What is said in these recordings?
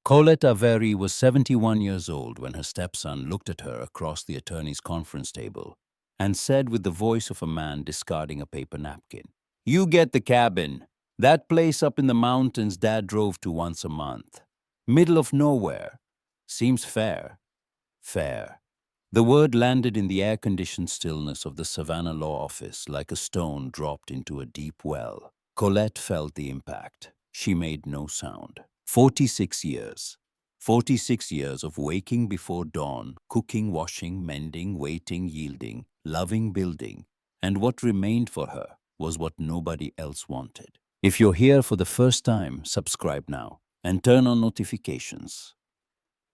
Colette Avery was 71 years old when her stepson looked at her across the attorney's conference table and said with the voice of a man discarding a paper napkin, "You get the cabin. That place up in the mountains Dad drove to once a month. Middle of nowhere. Seems fair." Fair. The word landed in the air-conditioned stillness of the Savannah law office like a stone dropped into a deep well. Colette felt the impact. She made no sound. 46 years. 46 years of waking before dawn, cooking, washing, mending, waiting, yielding, loving, building. And what remained for her was what nobody else wanted. If you're here for the first time, subscribe now and turn on notifications.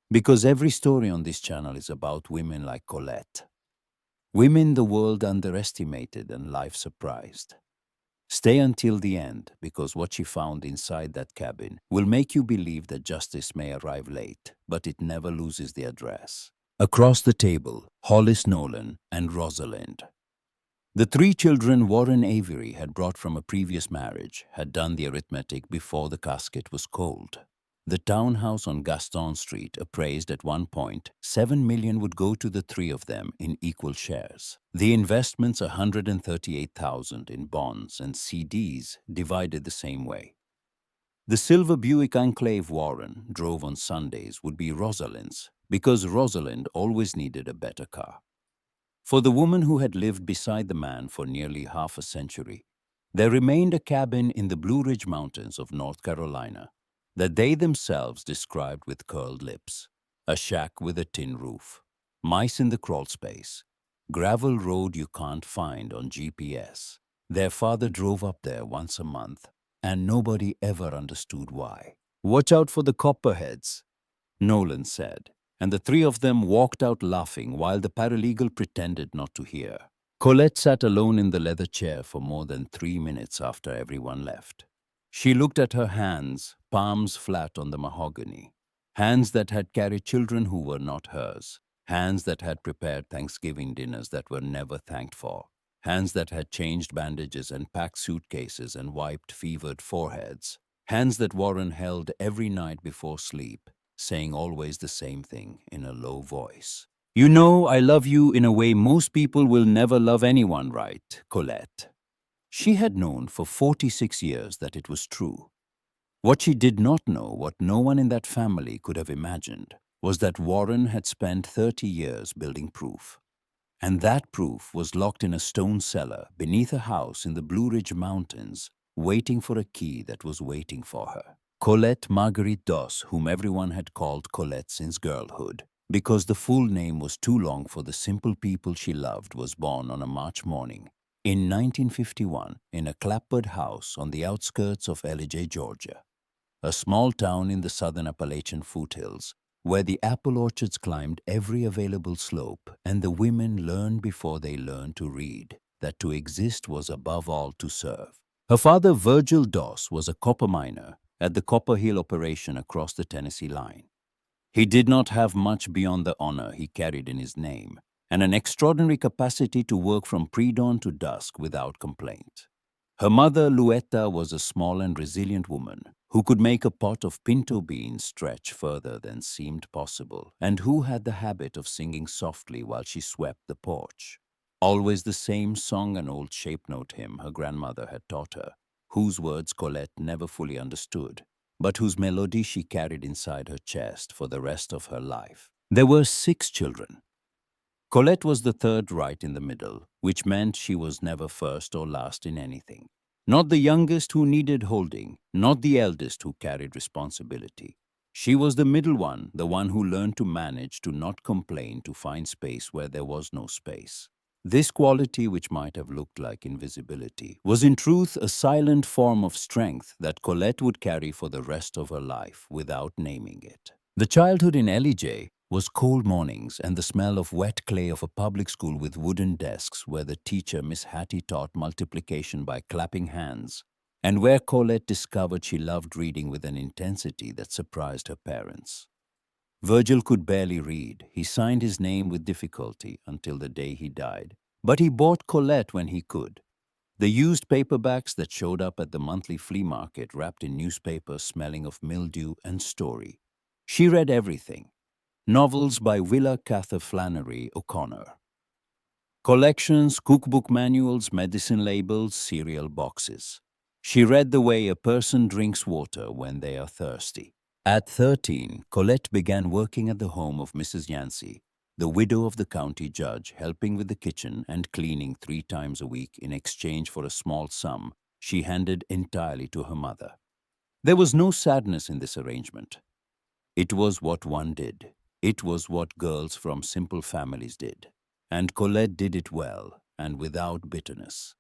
Because every story on this channel is about women like Colette. Women the world underestimated and life surprised. Stay until the end, because what she found inside that cabin will make you believe that justice may arrive late, but it never loses the address. Across the table, Hollis, Nolan, and Rosalind. The three children Warren Avery had brought from a previous marriage had done the arithmetic before the casket was cold. The townhouse on Gaston Street, appraised at 1.7 million, would go to the three of them in equal shares. The investments, 138,000 in bonds and CDs, divided the same way. The silver Buick Enclave Warren drove on Sundays would be Rosalind's, because Rosalind always needed a better car. For the woman who had lived beside the man for nearly half a century, there remained a cabin in the Blue Ridge Mountains of North Carolina that they themselves described with curled lips. A shack with a tin roof, mice in the crawl space, gravel road you can't find on GPS. Their father drove up there once a month, and nobody ever understood why. "Watch out for the copperheads," Nolan said, and the three of them walked out laughing while the paralegal pretended not to hear. Colette sat alone in the leather chair for more than 3 minutes after everyone left. She looked at her hands, palms flat on the mahogany. Hands that had carried children who were not hers. Hands that had prepared Thanksgiving dinners that were never thanked for. Hands that had changed bandages and packed suitcases and wiped fevered foreheads. Hands that Warren held every night before sleep, saying always the same thing in a low voice. "You know, I love you in a way most people will never love anyone, right, Colette?" She had known for 46 years that it was true. What she did not know, what no one in that family could have imagined, was that Warren had spent 30 years building proof. And that proof was locked in a stone cellar beneath a house in the Blue Ridge Mountains, waiting for a key that was waiting for her. Colette Marguerite Doss, whom everyone had called Colette since girlhood, because the full name was too long for the simple people she loved, was born on a March morning in 1951 in a clapboard house on the outskirts of Ellijay, Georgia, a small town in the southern Appalachian foothills where the apple orchards climbed every available slope and the women learned before they learned to read that to exist was above all to serve. Her father, Virgil Doss, was a copper miner at the Copper Hill operation across the Tennessee line. He did not have much beyond the honor he carried in his name and an extraordinary capacity to work from pre-dawn to dusk without complaint. Her mother, Luetta, was a small and resilient woman who could make a pot of pinto beans stretch further than seemed possible and who had the habit of singing softly while she swept the porch. Always the same song, an old shape note hymn her grandmother had taught her, whose words Colette never fully understood, but whose melody she carried inside her chest for the rest of her life. There were 6 children. Colette was the third right in the middle, which meant she was never first or last in anything. Not the youngest who needed holding, not the eldest who carried responsibility. She was the middle one, the one who learned to manage, to not complain, to find space where there was no space. This quality, which might have looked like invisibility, was in truth a silent form of strength that Colette would carry for the rest of her life without naming it. The childhood in Ellijay was cold mornings and the smell of wet clay of a public school with wooden desks where the teacher, Miss Hattie, taught multiplication by clapping hands, and where Colette discovered she loved reading with an intensity that surprised her parents. Virgil could barely read. He signed his name with difficulty until the day he died. But he bought Colette when he could. The used paperbacks that showed up at the monthly flea market wrapped in newspapers smelling of mildew and story. She read everything: novels by Willa Cather Flannery O'Connor, collections, cookbook manuals, medicine labels, cereal boxes. She read the way a person drinks water when they are thirsty. At 13, Colette began working at the home of Mrs. Yancey, the widow of the county judge, helping with the kitchen and cleaning 3 times a week in exchange for a small sum she handed entirely to her mother. There was no sadness in this arrangement. It was what one did. It was what girls from simple families did. And Colette did it well and without bitterness.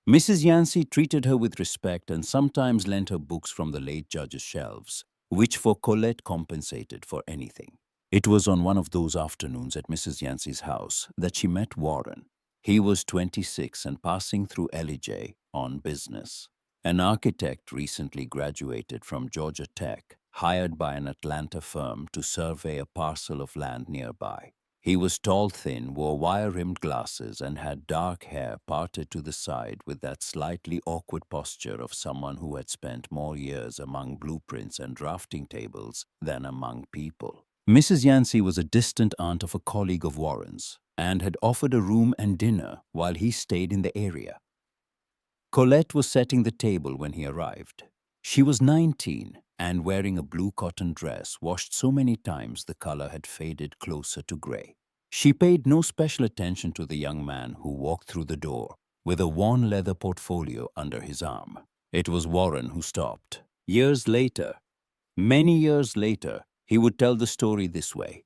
Mrs. Yancey treated her with respect and sometimes lent her books from the late judge's shelves, which for Colette compensated for anything. It was on one of those afternoons at Mrs. Yancey's house that she met Warren. He was 26 and passing through Elijah on business. An architect recently graduated from Georgia Tech, hired by an Atlanta firm to survey a parcel of land nearby. He was tall, thin, wore wire-rimmed glasses, and had dark hair parted to the side with that slightly awkward posture of someone who had spent more years among blueprints and drafting tables than among people. Mrs. Yancey was a distant aunt of a colleague of Warren's and had offered a room and dinner while he stayed in the area. Colette was setting the table when he arrived. She was 19 and wearing a blue cotton dress washed so many times the color had faded closer to gray. She paid no special attention to the young man who walked through the door with a worn leather portfolio under his arm. It was Warren who stopped. Years later, many years later, he would tell the story this way.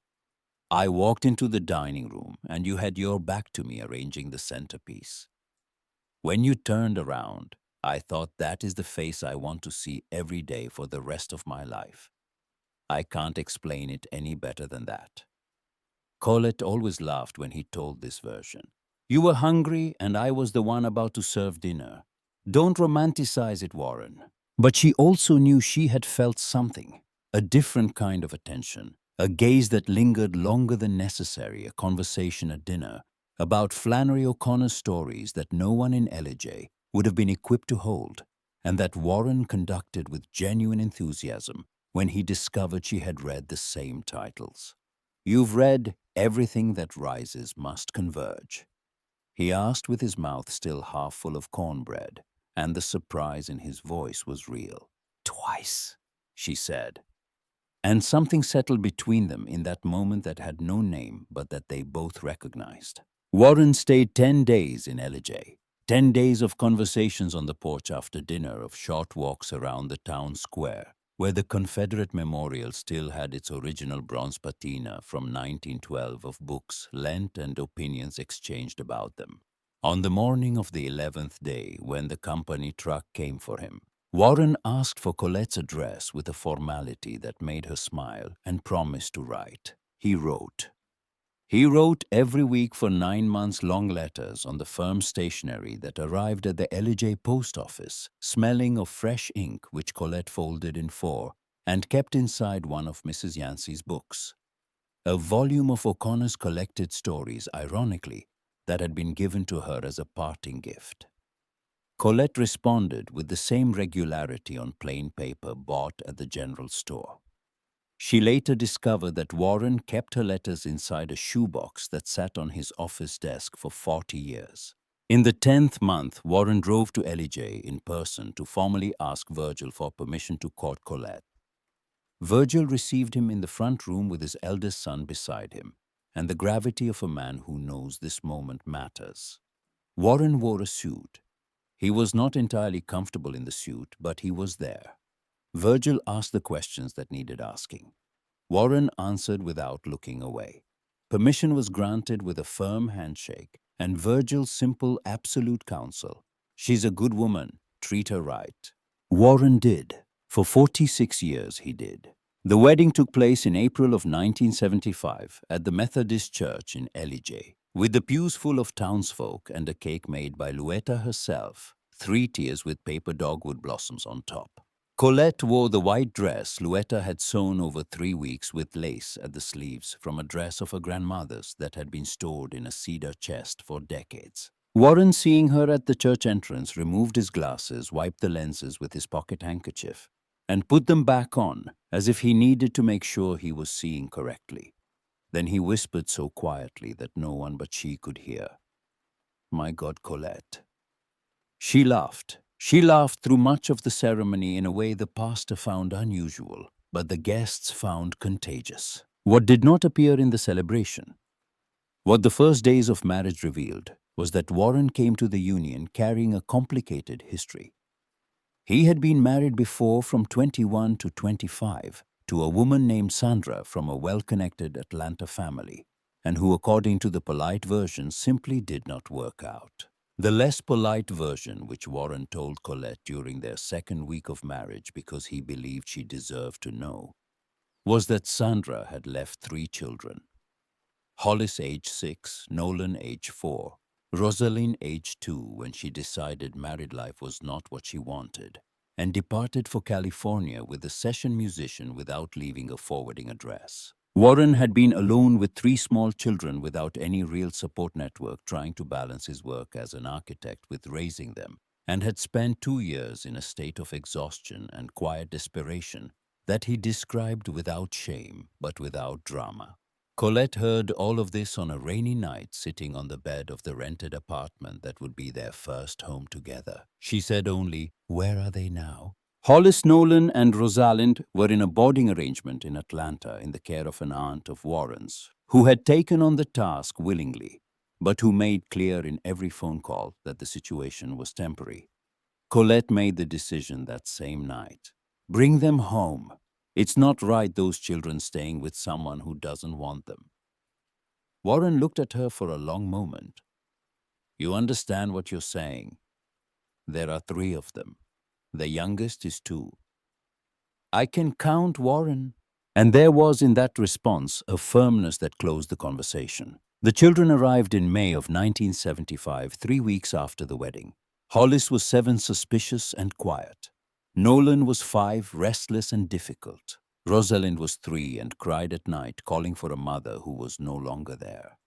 I walked into the dining room and you had your back to me arranging the centerpiece. When you turned around, I thought that is the face I want to see every day for the rest of my life. I can't explain it any better than that. Colette always laughed when he told this version. You were hungry and I was the one about to serve dinner. Don't romanticize it, Warren. But she also knew she had felt something, a different kind of attention, a gaze that lingered longer than necessary, a conversation at dinner about Flannery O'Connor's stories that no one in Elijah would have been equipped to hold, and that Warren conducted with genuine enthusiasm when he discovered she had read the same titles. You've read Everything That Rises Must Converge, he asked with his mouth still half full of cornbread, and the surprise in his voice was real. Twice, she said. And something settled between them in that moment that had no name but that they both recognized. Warren stayed 10 days in Elijah. 10 days of conversations on the porch after dinner, of short walks around the town square, where the Confederate Memorial still had its original bronze patina from 1912 of books lent and opinions exchanged about them. On the morning of the 11th day, when the company truck came for him, Warren asked for Colette's address with a formality that made her smile and promised to write. He wrote. He wrote every week for 9 months long letters on the firm stationery that arrived at the Elijah post office, smelling of fresh ink which Colette folded in 4 and kept inside one of Mrs. Yancey's books. A volume of O'Connor's collected stories, ironically, that had been given to her as a parting gift. Colette responded with the same regularity on plain paper bought at the general store. She later discovered that Warren kept her letters inside a shoebox that sat on his office desk for 40 years. In the 10th month, Warren drove to Elijah in person to formally ask Virgil for permission to court Colette. Virgil received him in the front room with his eldest son beside him, and the gravity of a man who knows this moment matters. Warren wore a suit. He was not entirely comfortable in the suit, but he was there. Virgil asked the questions that needed asking. Warren answered without looking away. Permission was granted with a firm handshake, and Virgil's simple, absolute counsel. She's a good woman, treat her right. Warren did. For 46 years he did. The wedding took place in April of 1975 at the Methodist Church in Elijah, with the pews full of townsfolk and a cake made by Luetta herself, 3 tiers with paper dogwood blossoms on top. Colette wore the white dress Luetta had sewn over 3 weeks with lace at the sleeves from a dress of her grandmother's that had been stored in a cedar chest for decades. Warren, seeing her at the church entrance, removed his glasses, wiped the lenses with his pocket handkerchief, and put them back on, as if he needed to make sure he was seeing correctly. Then he whispered so quietly that no one but she could hear, "My God, Colette." She laughed. She laughed through much of the ceremony in a way the pastor found unusual, but the guests found contagious. What did not appear in the celebration, what the first days of marriage revealed, was that Warren came to the union carrying a complicated history. He had been married before from 21 to 25 to a woman named Sandra from a well-connected Atlanta family, and who, according to the polite version, simply did not work out. The less polite version, which Warren told Colette during their second week of marriage because he believed she deserved to know, was that Sandra had left 3 children. Hollis age 6, Nolan age 4, Rosalind age 2 when she decided married life was not what she wanted, and departed for California with a session musician without leaving a forwarding address. Warren had been alone with 3 small children without any real support network, trying to balance his work as an architect with raising them, and had spent 2 years in a state of exhaustion and quiet desperation that he described without shame but without drama. Colette heard all of this on a rainy night, sitting on the bed of the rented apartment that would be their first home together. She said only, "Where are they now?" Hollis, Nolan, and Rosalind were in a boarding arrangement in Atlanta in the care of an aunt of Warren's, who had taken on the task willingly, but who made clear in every phone call that the situation was temporary. Colette made the decision that same night. Bring them home. It's not right those children staying with someone who doesn't want them. Warren looked at her for a long moment. "You understand what you're saying? There are 3 of them. The youngest is 2. "I can count, Warren." And there was in that response a firmness that closed the conversation. The children arrived in May of 1975, 3 weeks after the wedding. Hollis was 7, suspicious and quiet. Nolan was 5, restless and difficult. Rosalind was 3 and cried at night, calling for a mother who was no longer there.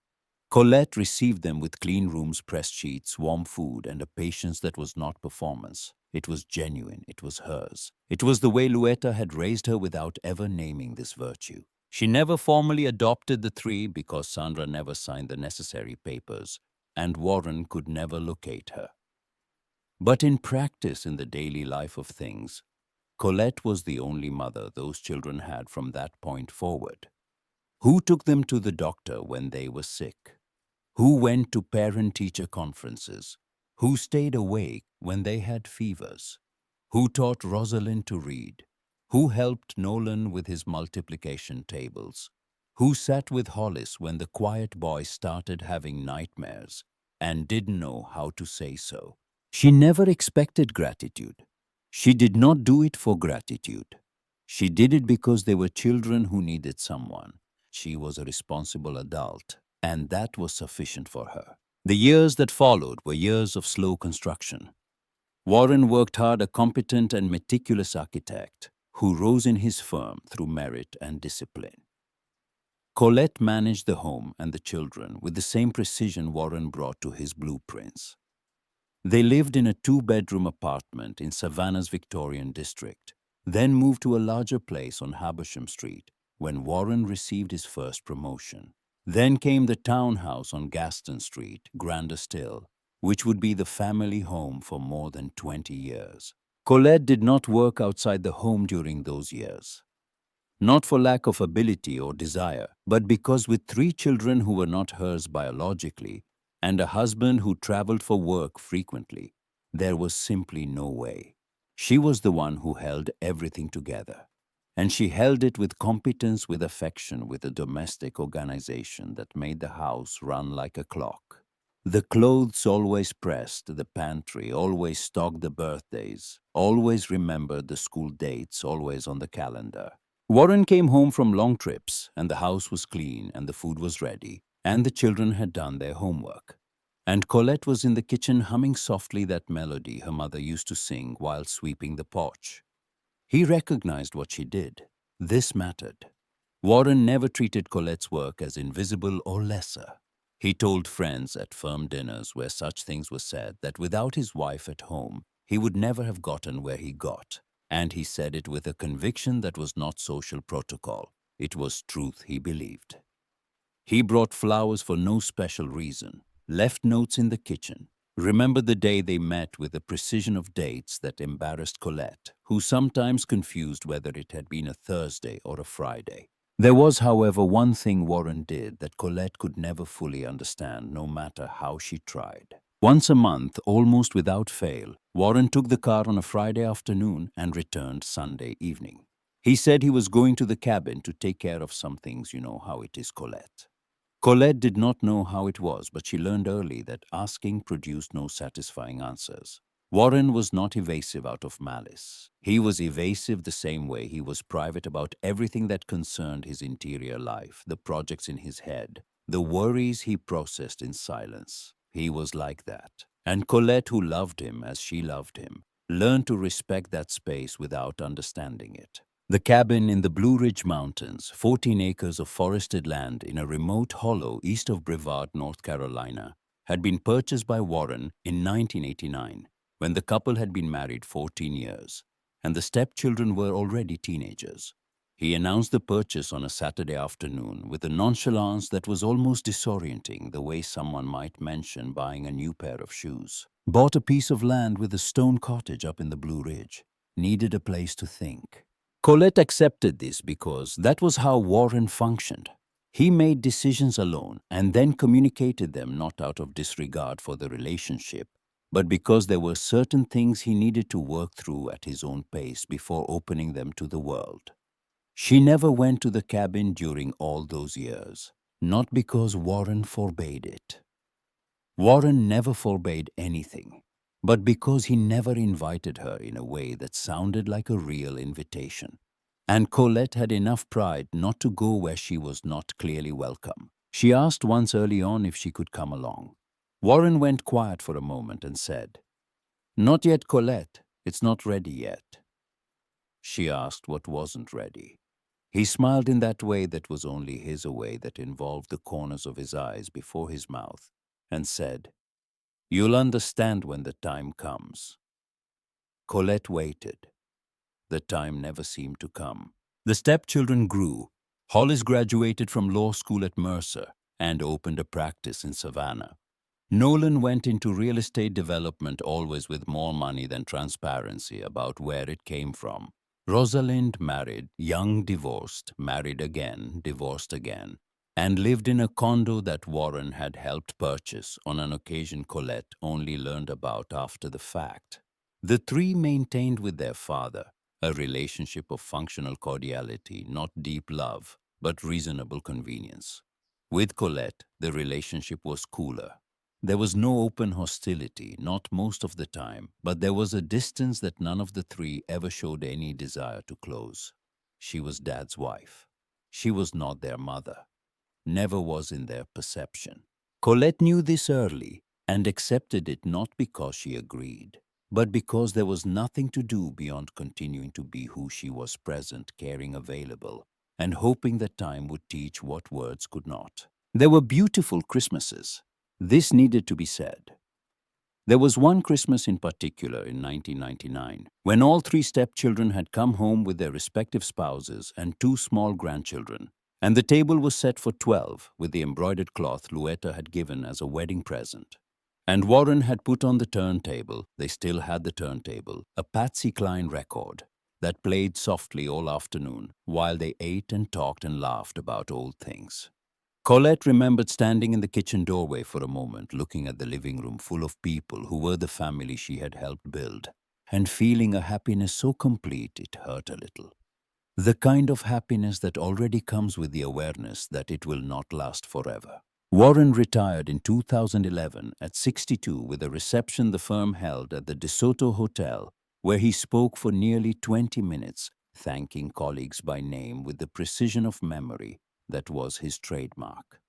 Colette received them with clean rooms, pressed sheets, warm food, and a patience that was not performance. It was genuine. It was hers. It was the way Luetta had raised her without ever naming this virtue. She never formally adopted the 3 because Sandra never signed the necessary papers, and Warren could never locate her. But in practice, in the daily life of things, Colette was the only mother those children had from that point forward. Who took them to the doctor when they were sick? Who went to parent-teacher conferences? Who stayed awake when they had fevers? Who taught Rosalind to read? Who helped Nolan with his multiplication tables? Who sat with Hollis when the quiet boy started having nightmares and didn't know how to say so? She never expected gratitude. She did not do it for gratitude. She did it because they were children who needed someone. She was a responsible adult, and that was sufficient for her. The years that followed were years of slow construction. Warren worked hard, a competent and meticulous architect who rose in his firm through merit and discipline. Colette managed the home and the children with the same precision Warren brought to his blueprints. They lived in a 2-bedroom apartment in Savannah's Victorian district, then moved to a larger place on Habersham Street when Warren received his first promotion. Then came the townhouse on Gaston Street, grander still, which would be the family home for more than 20 years. Colette did not work outside the home during those years. Not for lack of ability or desire, but because with 3 children who were not hers biologically, and a husband who traveled for work frequently, there was simply no way. She was the one who held everything together. And she held it with competence, with affection, with a domestic organization that made the house run like a clock. The clothes always pressed, the pantry always stocked, the birthdays always remembered, the school dates always on the calendar. Warren came home from long trips, and the house was clean, and the food was ready, and the children had done their homework. And Colette was in the kitchen humming softly that melody her mother used to sing while sweeping the porch. He recognized what she did. This mattered. Warren never treated Colette's work as invisible or lesser. He told friends at firm dinners where such things were said that without his wife at home, he would never have gotten where he got. And he said it with a conviction that was not social protocol. It was truth he believed. He brought flowers for no special reason, left notes in the kitchen, remembered the day they met with a precision of dates that embarrassed Colette, who sometimes confused whether it had been a Thursday or a Friday. There was, however, one thing Warren did that Colette could never fully understand, no matter how she tried. Once a month, almost without fail, Warren took the car on a Friday afternoon and returned Sunday evening. He said he was going to the cabin to take care of some things. You know how it is, Colette. Colette did not know how it was, but she learned early that asking produced no satisfying answers. Warren was not evasive out of malice. He was evasive the same way he was private about everything that concerned his interior life, the projects in his head, the worries he processed in silence. He was like that. And Colette, who loved him as she loved him, learned to respect that space without understanding it. The cabin in the Blue Ridge Mountains, 14 acres of forested land in a remote hollow east of Brevard, North Carolina, had been purchased by Warren in 1989, when the couple had been married 14 years, and the stepchildren were already teenagers. He announced the purchase on a Saturday afternoon with a nonchalance that was almost disorienting, the way someone might mention buying a new pair of shoes. Bought a piece of land with a stone cottage up in the Blue Ridge. Needed a place to think. Colette accepted this because that was how Warren functioned. He made decisions alone and then communicated them not out of disregard for the relationship, but because there were certain things he needed to work through at his own pace before opening them to the world. She never went to the cabin during all those years, not because Warren forbade it. Warren never forbade anything, but because he never invited her in a way that sounded like a real invitation. And Colette had enough pride not to go where she was not clearly welcome. She asked once early on if she could come along. Warren went quiet for a moment and said, "Not yet, Colette. It's not ready yet." She asked what wasn't ready. He smiled in that way that was only his, a way that involved the corners of his eyes before his mouth, and said, "You'll understand when the time comes." Colette waited. The time never seemed to come. The stepchildren grew. Hollis graduated from law school at Mercer and opened a practice in Savannah. Nolan went into real estate development, always with more money than transparency about where it came from. Rosalind married, young, divorced, married again, divorced again, and lived in a condo that Warren had helped purchase on an occasion Colette only learned about after the fact. The three maintained with their father a relationship of functional cordiality, not deep love, but reasonable convenience. With Colette, the relationship was cooler. There was no open hostility, not most of the time, but there was a distance that none of the three ever showed any desire to close. She was Dad's wife. She was not their mother. Never was in their perception. Colette knew this early and accepted it not because she agreed, but because there was nothing to do beyond continuing to be who she was, present, caring, available, and hoping that time would teach what words could not. There were beautiful Christmases. This needed to be said. There was one Christmas in particular in 1999, when all three stepchildren had come home with their respective spouses and two small grandchildren, and the table was set for 12 with the embroidered cloth Luetta had given as a wedding present. And Warren had put on the turntable, they still had the turntable, a Patsy Cline record that played softly all afternoon while they ate and talked and laughed about old things. Colette remembered standing in the kitchen doorway for a moment, looking at the living room full of people who were the family she had helped build, and feeling a happiness so complete it hurt a little. The kind of happiness that already comes with the awareness that it will not last forever. Warren retired in 2011 at 62 with a reception the firm held at the DeSoto Hotel, where he spoke for nearly 20 minutes, thanking colleagues by name with the precision of memory that was his trademark.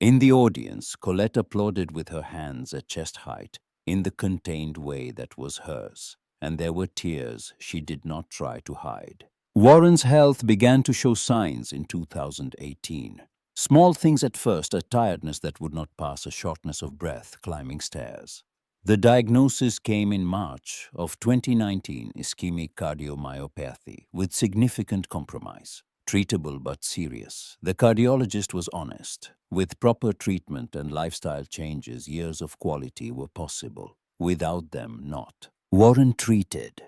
In the audience, Colette applauded with her hands at chest height in the contained way that was hers, and there were tears she did not try to hide. Warren's health began to show signs in 2018. Small things at first, a tiredness that would not pass, a shortness of breath climbing stairs. The diagnosis came in March of 2019, ischemic cardiomyopathy with significant compromise. Treatable but serious. The cardiologist was honest. With proper treatment and lifestyle changes, years of quality were possible. Without them, not. Warren treated.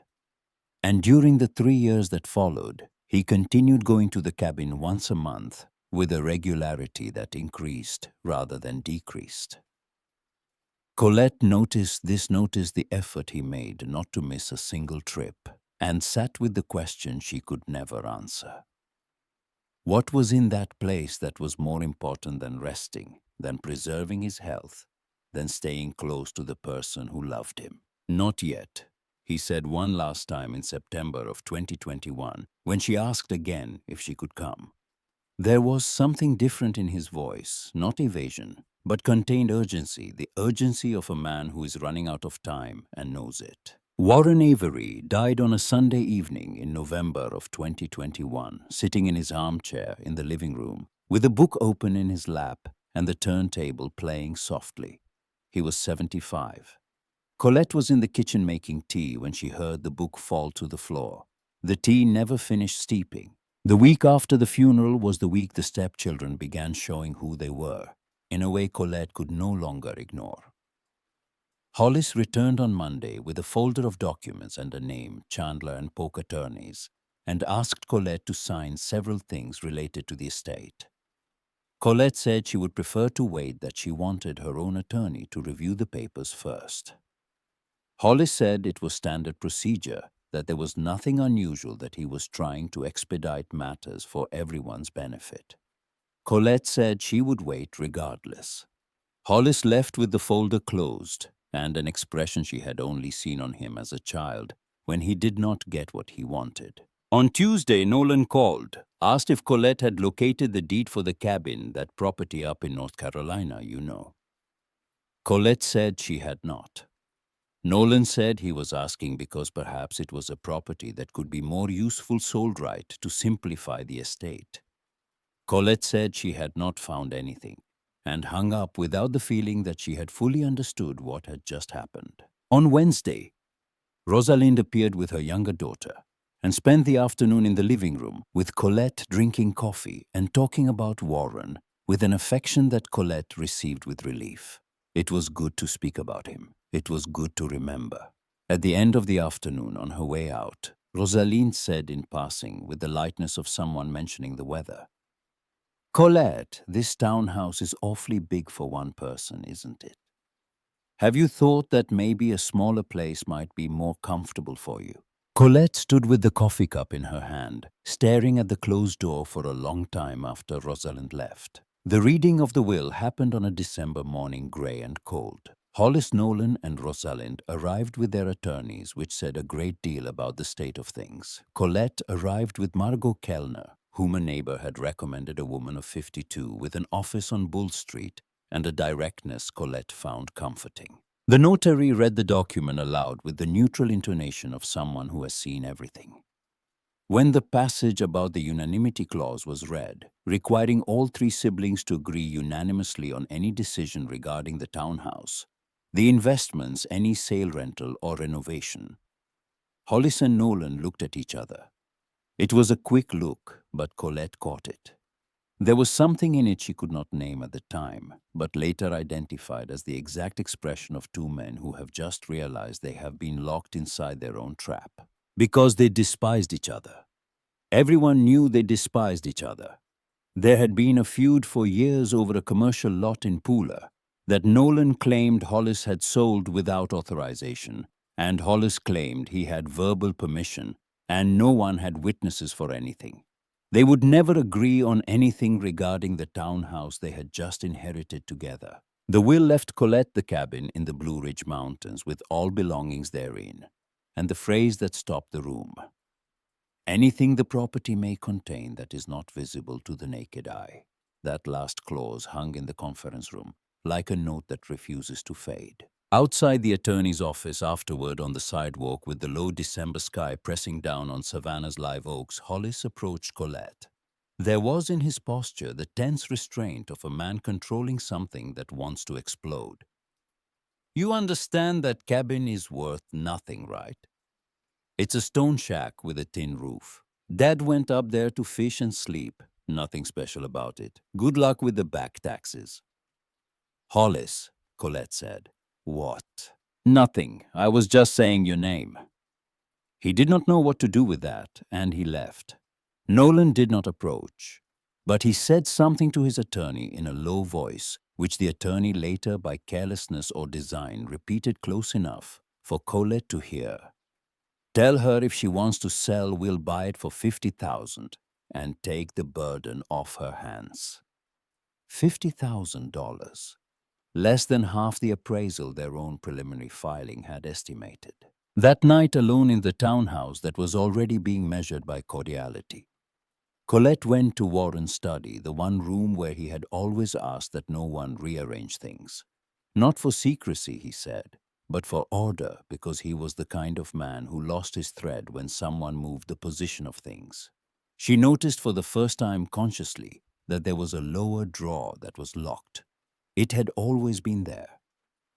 And during the 3 years that followed, he continued going to the cabin once a month with a regularity that increased rather than decreased. Colette noticed the effort he made not to miss a single trip, and sat with the question she could never answer. What was in that place that was more important than resting, than preserving his health, than staying close to the person who loved him? Not yet, he said one last time in September of 2021, when she asked again if she could come. There was something different in his voice, not evasion, but contained urgency, the urgency of a man who is running out of time and knows it. Warren Avery died on a Sunday evening in November of 2021, sitting in his armchair in the living room, with a book open in his lap and the turntable playing softly. He was 75. Colette was in the kitchen making tea when she heard the book fall to the floor. The tea never finished steeping. The week after the funeral was the week the stepchildren began showing who they were, in a way Colette could no longer ignore. Hollis returned on Monday with a folder of documents and a name, Chandler and Polk attorneys, and asked Colette to sign several things related to the estate. Colette said she would prefer to wait, that she wanted her own attorney to review the papers first. Hollis said it was standard procedure, that there was nothing unusual, that he was trying to expedite matters for everyone's benefit. Colette said she would wait regardless. Hollis left with the folder closed and an expression she had only seen on him as a child when he did not get what he wanted. On Tuesday, Nolan called, asked if Colette had located the deed for the cabin, that property up in North Carolina, you know. Colette said she had not. Nolan said he was asking because perhaps it was a property that could be more useful sold right to simplify the estate. Colette said she had not found anything, and hung up without the feeling that she had fully understood what had just happened. On Wednesday, Rosalind appeared with her younger daughter and spent the afternoon in the living room with Colette, drinking coffee and talking about Warren with an affection that Colette received with relief. It was good to speak about him. It was good to remember. At the end of the afternoon, on her way out, Rosalind said in passing, with the lightness of someone mentioning the weather, "Colette, this townhouse is awfully big for one person, isn't it? Have you thought that maybe a smaller place might be more comfortable for you?" Colette stood with the coffee cup in her hand, staring at the closed door for a long time after Rosalind left. The reading of the will happened on a December morning, grey and cold. Hollis, Nolan, and Rosalind arrived with their attorneys, which said a great deal about the state of things. Colette arrived with Margot Kellner, whom a neighbor had recommended, a woman of 52 with an office on Bull Street and a directness Colette found comforting. The notary read the document aloud with the neutral intonation of someone who has seen everything. When the passage about the unanimity clause was read, requiring all three siblings to agree unanimously on any decision regarding the townhouse, the investments, any sale, rental, or renovation, Hollis and Nolan looked at each other. It was a quick look, but Colette caught it. There was something in it she could not name at the time, but later identified as the exact expression of two men who have just realized they have been locked inside their own trap. Because they despised each other. Everyone knew they despised each other. There had been a feud for years over a commercial lot in Pooler that Nolan claimed Hollis had sold without authorization, and Hollis claimed he had verbal permission, and no one had witnesses for anything. They would never agree on anything regarding the townhouse they had just inherited together. The will left Colette the cabin in the Blue Ridge Mountains with all belongings therein, and the phrase that stopped the room: "Anything the property may contain that is not visible to the naked eye." That last clause hung in the conference room, like a note that refuses to fade. Outside the attorney's office afterward, on the sidewalk with the low December sky pressing down on Savannah's live oaks, Hollis approached Colette. There was in his posture the tense restraint of a man controlling something that wants to explode. You understand that cabin is worth nothing, right? It's a stone shack with a tin roof. Dad went up there to fish and sleep. Nothing special about it. Good luck with the back taxes. Hollis, Colette said. What? Nothing. I was just saying your name. He did not know what to do with that, and he left. Nolan did not approach, but he said something to his attorney in a low voice, which the attorney later, by carelessness or design, repeated close enough for Colette to hear. Tell her if she wants to sell, we'll buy it for 50,000 and take the burden off her hands. $50,000. Less than half the appraisal their own preliminary filing had estimated. That night alone in the townhouse that was already being measured by cordiality, Colette went to Warren's study, the one room where he had always asked that no one rearrange things. Not for secrecy, he said, but for order, because he was the kind of man who lost his thread when someone moved the position of things. She noticed for the first time consciously that there was a lower drawer that was locked. It had always been there.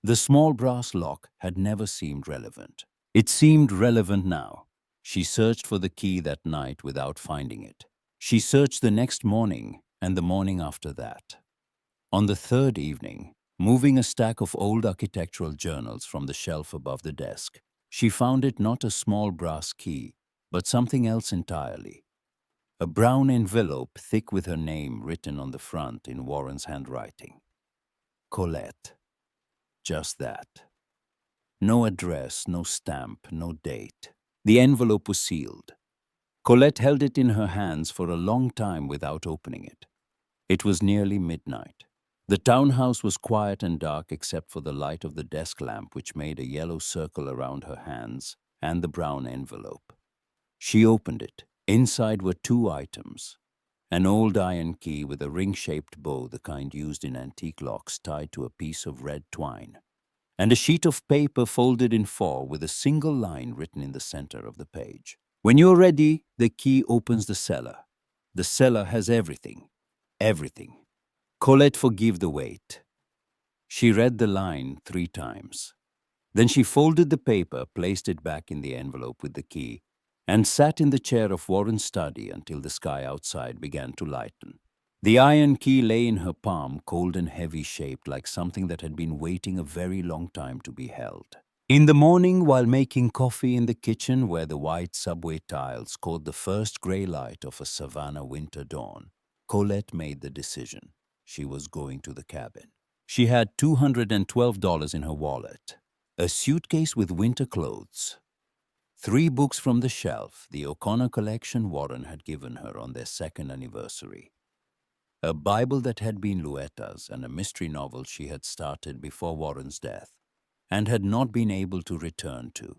The small brass lock had never seemed relevant. It seemed relevant now. She searched for the key that night without finding it. She searched the next morning and the morning after that. On the third evening, moving a stack of old architectural journals from the shelf above the desk, she found it not a small brass key, but something else entirely. A brown envelope thick with her name written on the front in Warren's handwriting. Colette. Just that. No address, no stamp, no date. The envelope was sealed. Colette held it in her hands for a long time without opening it. It was nearly midnight. The townhouse was quiet and dark except for the light of the desk lamp, which made a yellow circle around her hands, and the brown envelope. She opened it. Inside were two items. An old iron key with a ring-shaped bow, the kind used in antique locks, tied to a piece of red twine, and a sheet of paper folded in four with a single line written in the center of the page. When you're ready, the key opens the cellar. The cellar has everything. Everything. Colette, forgive the wait. She read the line 3 times. Then she folded the paper, placed it back in the envelope with the key, and sat in the chair of Warren's study until the sky outside began to lighten. The iron key lay in her palm, cold and heavy, shaped like something that had been waiting a very long time to be held. In the morning, while making coffee in the kitchen where the white subway tiles caught the first gray light of a Savannah winter dawn, Colette made the decision. She was going to the cabin. She had $212 in her wallet, a suitcase with winter clothes, 3 books from the shelf, the O'Connor collection Warren had given her on their 2nd anniversary, a Bible that had been Luetta's, and a mystery novel she had started before Warren's death and had not been able to return to,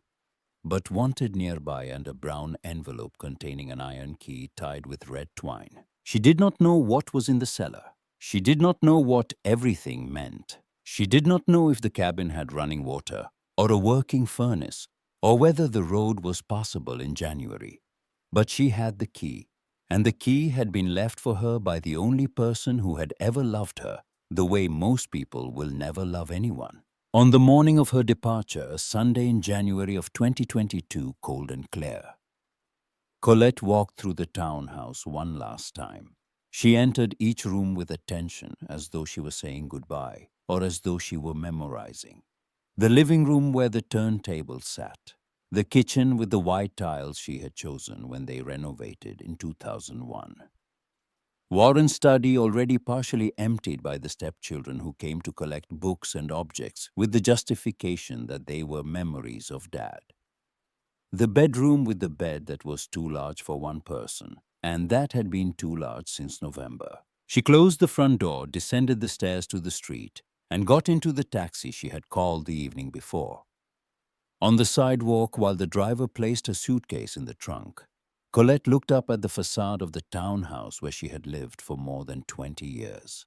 but wanted nearby, and a brown envelope containing an iron key tied with red twine. She did not know what was in the cellar. She did not know what everything meant. She did not know if the cabin had running water or a working furnace, or whether the road was passable in January. But she had the key, and the key had been left for her by the only person who had ever loved her, the way most people will never love anyone. On the morning of her departure, a Sunday in January of 2022, cold and clear, Colette walked through the townhouse one last time. She entered each room with attention, as though she were saying goodbye, or as though she were memorizing. The living room where the turntable sat. The kitchen with the white tiles she had chosen when they renovated in 2001. Warren's study, already partially emptied by the stepchildren who came to collect books and objects with the justification that they were memories of Dad. The bedroom with the bed that was too large for one person, and that had been too large since November. She closed the front door, descended the stairs to the street, and got into the taxi she had called the evening before. On the sidewalk, while the driver placed her suitcase in the trunk, Colette looked up at the facade of the townhouse where she had lived for more than 20 years.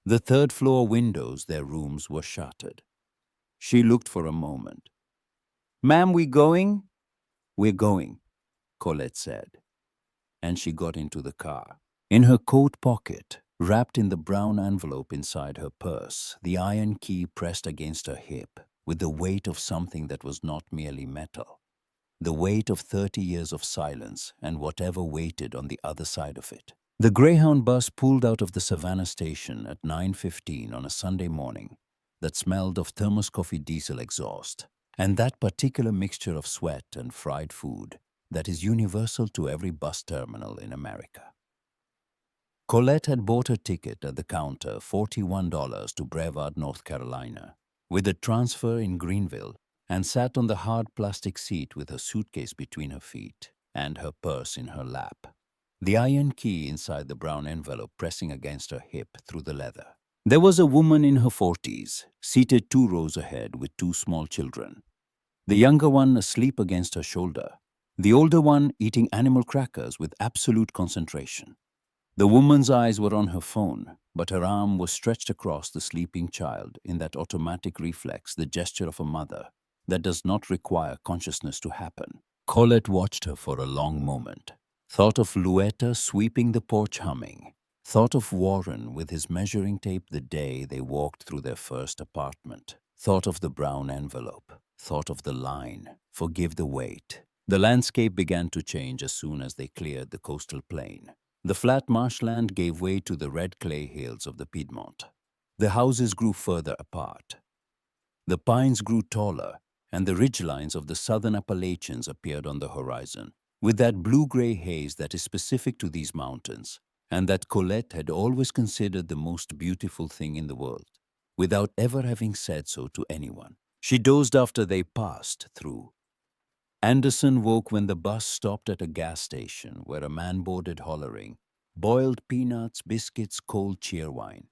The third-floor windows, their rooms, were shuttered. She looked for a moment. "Ma'am, we going?" "We're going," Colette said, and she got into the car. In her coat pocket, wrapped in the brown envelope inside her purse, the iron key pressed against her hip, with the weight of something that was not merely metal, the weight of 30 years of silence and whatever waited on the other side of it. The Greyhound bus pulled out of the Savannah station at 9:15 on a Sunday morning that smelled of thermos coffee diesel exhaust and that particular mixture of sweat and fried food that is universal to every bus terminal in America. Colette had bought her ticket at the counter, $41 to Brevard, North Carolina, with a transfer in Greenville, and sat on the hard plastic seat with her suitcase between her feet and her purse in her lap, the iron key inside the brown envelope pressing against her hip through the leather. There was a woman in her 40s, seated 2 rows ahead with 2 small children, the younger one asleep against her shoulder, the older one eating animal crackers with absolute concentration. The woman's eyes were on her phone, but her arm was stretched across the sleeping child in that automatic reflex, the gesture of a mother, that does not require consciousness to happen. Colette watched her for a long moment, thought of Luetta sweeping the porch humming, thought of Warren with his measuring tape the day they walked through their first apartment, thought of the brown envelope, thought of the line, "Forgive the wait." The landscape began to change as soon as they cleared the coastal plain. The flat marshland gave way to the red clay hills of the Piedmont. The houses grew further apart. The pines grew taller, and the ridgelines of the southern Appalachians appeared on the horizon, with that blue-gray haze that is specific to these mountains, and that Colette had always considered the most beautiful thing in the world, without ever having said so to anyone. She dozed after they passed through. Anderson woke when the bus stopped at a gas station where a man boarded hollering, "Boiled peanuts, biscuits, cold cheerwine."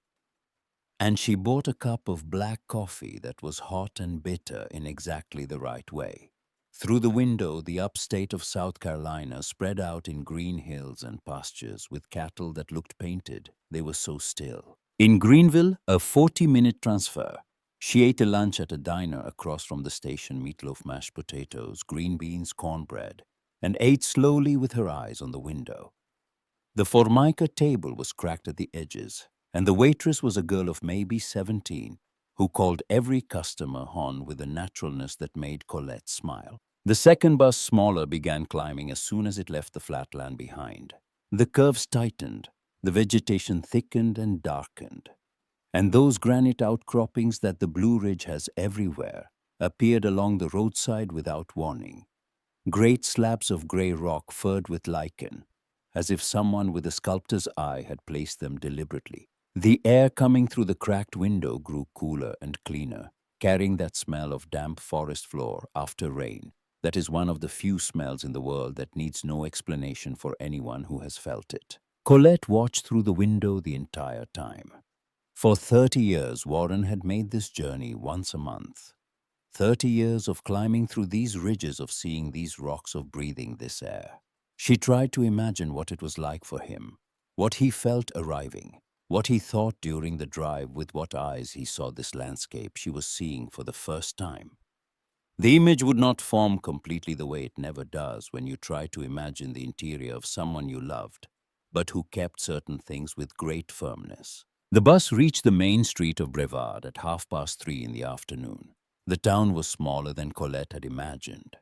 And she bought a cup of black coffee that was hot and bitter in exactly the right way. Through the window, the upstate of South Carolina spread out in green hills and pastures with cattle that looked painted. They were so still. In Greenville, a 40-minute transfer. She ate a lunch at a diner across from the station, meatloaf, mashed potatoes, green beans, cornbread, and ate slowly with her eyes on the window. The formica table was cracked at the edges, and the waitress was a girl of maybe 17, who called every customer on with a naturalness that made Colette smile. The second bus, smaller, began climbing as soon as it left the flatland behind. The curves tightened, the vegetation thickened and darkened, and those granite outcroppings that the Blue Ridge has everywhere appeared along the roadside without warning. Great slabs of gray rock furred with lichen, as if someone with a sculptor's eye had placed them deliberately. The air coming through the cracked window grew cooler and cleaner, carrying that smell of damp forest floor after rain. That is one of the few smells in the world that needs no explanation for anyone who has felt it. Colette watched through the window the entire time. For 30 years, Warren had made this journey once a month. 30 years of climbing through these ridges, of seeing these rocks, of breathing this air. She tried to imagine what it was like for him, what he felt arriving, what he thought during the drive, with what eyes he saw this landscape she was seeing for the first time. The image would not form completely the way it never does when you try to imagine the interior of someone you loved, but who kept certain things with great firmness. The bus reached the main street of Brevard at 3:30 in the afternoon. The town was smaller than Colette had imagined.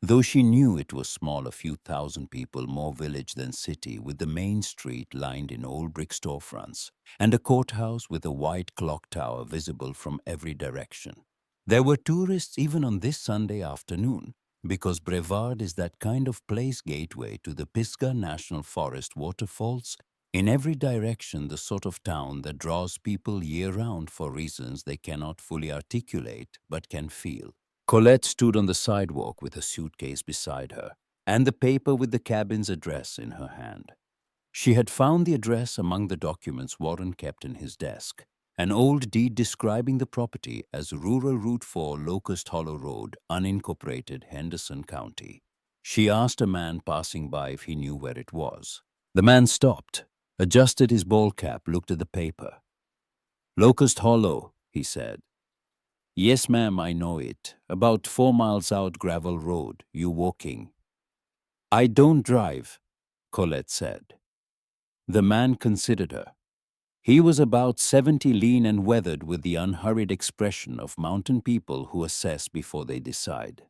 Though she knew it was small, a few thousand people, more village than city, with the main street lined in old brick storefronts and a courthouse with a white clock tower visible from every direction. There were tourists even on this Sunday afternoon, because Brevard is that kind of place, gateway to the Pisgah National Forest waterfalls. In every direction, the sort of town that draws people year-round for reasons they cannot fully articulate but can feel. Colette stood on the sidewalk with a suitcase beside her and the paper with the cabin's address in her hand. She had found the address among the documents Warren kept in his desk, an old deed describing the property as Rural Route 4, Locust Hollow Road, unincorporated, Henderson County. She asked a man passing by if he knew where it was. The man stopped, adjusted his ball cap, looked at the paper. "Locust Hollow," he said. "Yes, ma'am, I know it. About 4 miles out, gravel road. You walking?" "I don't drive," Colette said. The man considered her. He was about 70, lean and weathered, with the unhurried expression of mountain people who assess before they decide.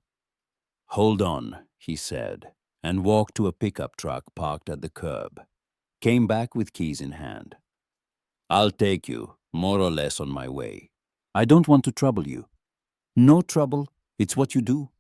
"Hold on," he said, and walked to a pickup truck parked at the curb. Came back with keys in hand. "I'll take you, more or less, on my way. I don't want to trouble you." "No trouble, it's what you do."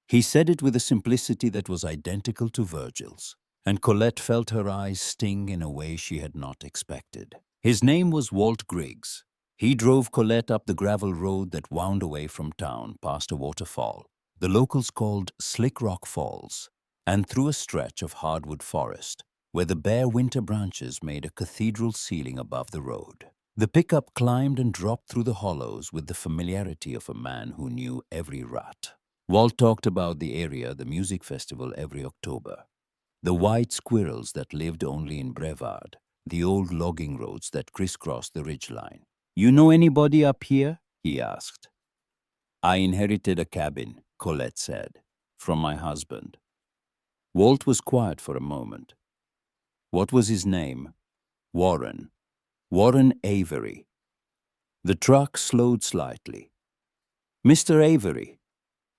He said it with a simplicity that was identical to Virgil's, and Colette felt her eyes sting in a way she had not expected. His name was Walt Griggs. He drove Colette up the gravel road that wound away from town past a waterfall, the locals called Slick Rock Falls, and through a stretch of hardwood forest, where the bare winter branches made a cathedral ceiling above the road. The pickup climbed and dropped through the hollows with the familiarity of a man who knew every rut. Walt talked about the area, the music festival every October, the white squirrels that lived only in Brevard, the old logging roads that crisscrossed the ridgeline. "You know anybody up here?" he asked. "I inherited a cabin," Colette said, "from my husband." Walt was quiet for a moment. "What was his name?" "Warren. Warren Avery." The truck slowed slightly. "Mr. Avery,"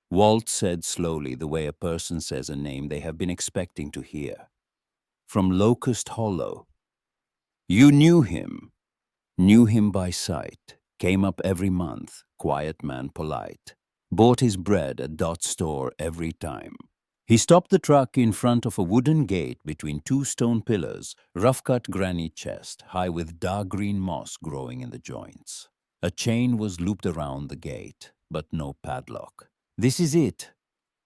Walt said slowly, the way a person says a name they have been expecting to hear. "From Locust Hollow." "You knew him?" "Knew him by sight. Came up every month, quiet man, polite. Bought his bread at Dot's store every time." He stopped the truck in front of a wooden gate between two stone pillars, rough-cut granite chest, high with dark green moss growing in the joints. A chain was looped around the gate, but no padlock. "This is it."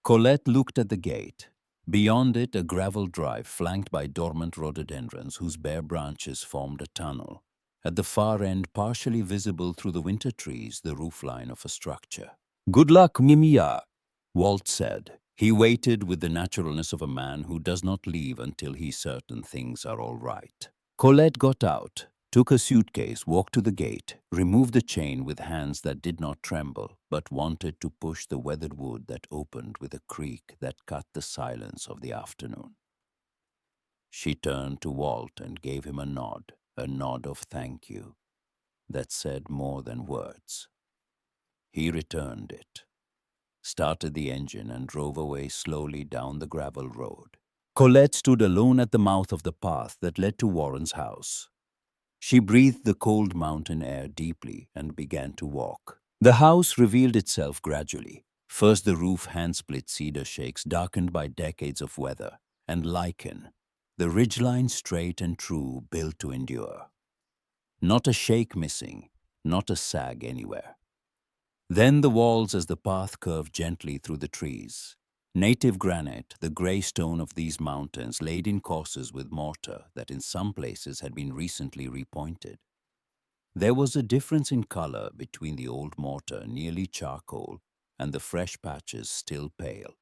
Colette looked at the gate. Beyond it, a gravel drive flanked by dormant rhododendrons whose bare branches formed a tunnel. At the far end, partially visible through the winter trees, the roofline of a structure. "Good luck, Mimiya," Walt said. He waited with the naturalness of a man who does not leave until he's certain things are all right. Colette got out, took a suitcase, walked to the gate, removed the chain with hands that did not tremble, but wanted to push the weathered wood that opened with a creak that cut the silence of the afternoon. She turned to Walt and gave him a nod of thank you, that said more than words. He returned it, started the engine, and drove away slowly down the gravel road. Colette stood alone at the mouth of the path that led to Warren's house. She breathed the cold mountain air deeply and began to walk. The house revealed itself gradually. First the roof, hand-split cedar shakes darkened by decades of weather, and lichen, the ridgeline straight and true, built to endure. Not a shake missing, not a sag anywhere. Then the walls as the path curved gently through the trees. Native granite, the grey stone of these mountains, laid in courses with mortar that in some places had been recently repointed. There was a difference in color between the old mortar, nearly charcoal, and the fresh patches, still pale.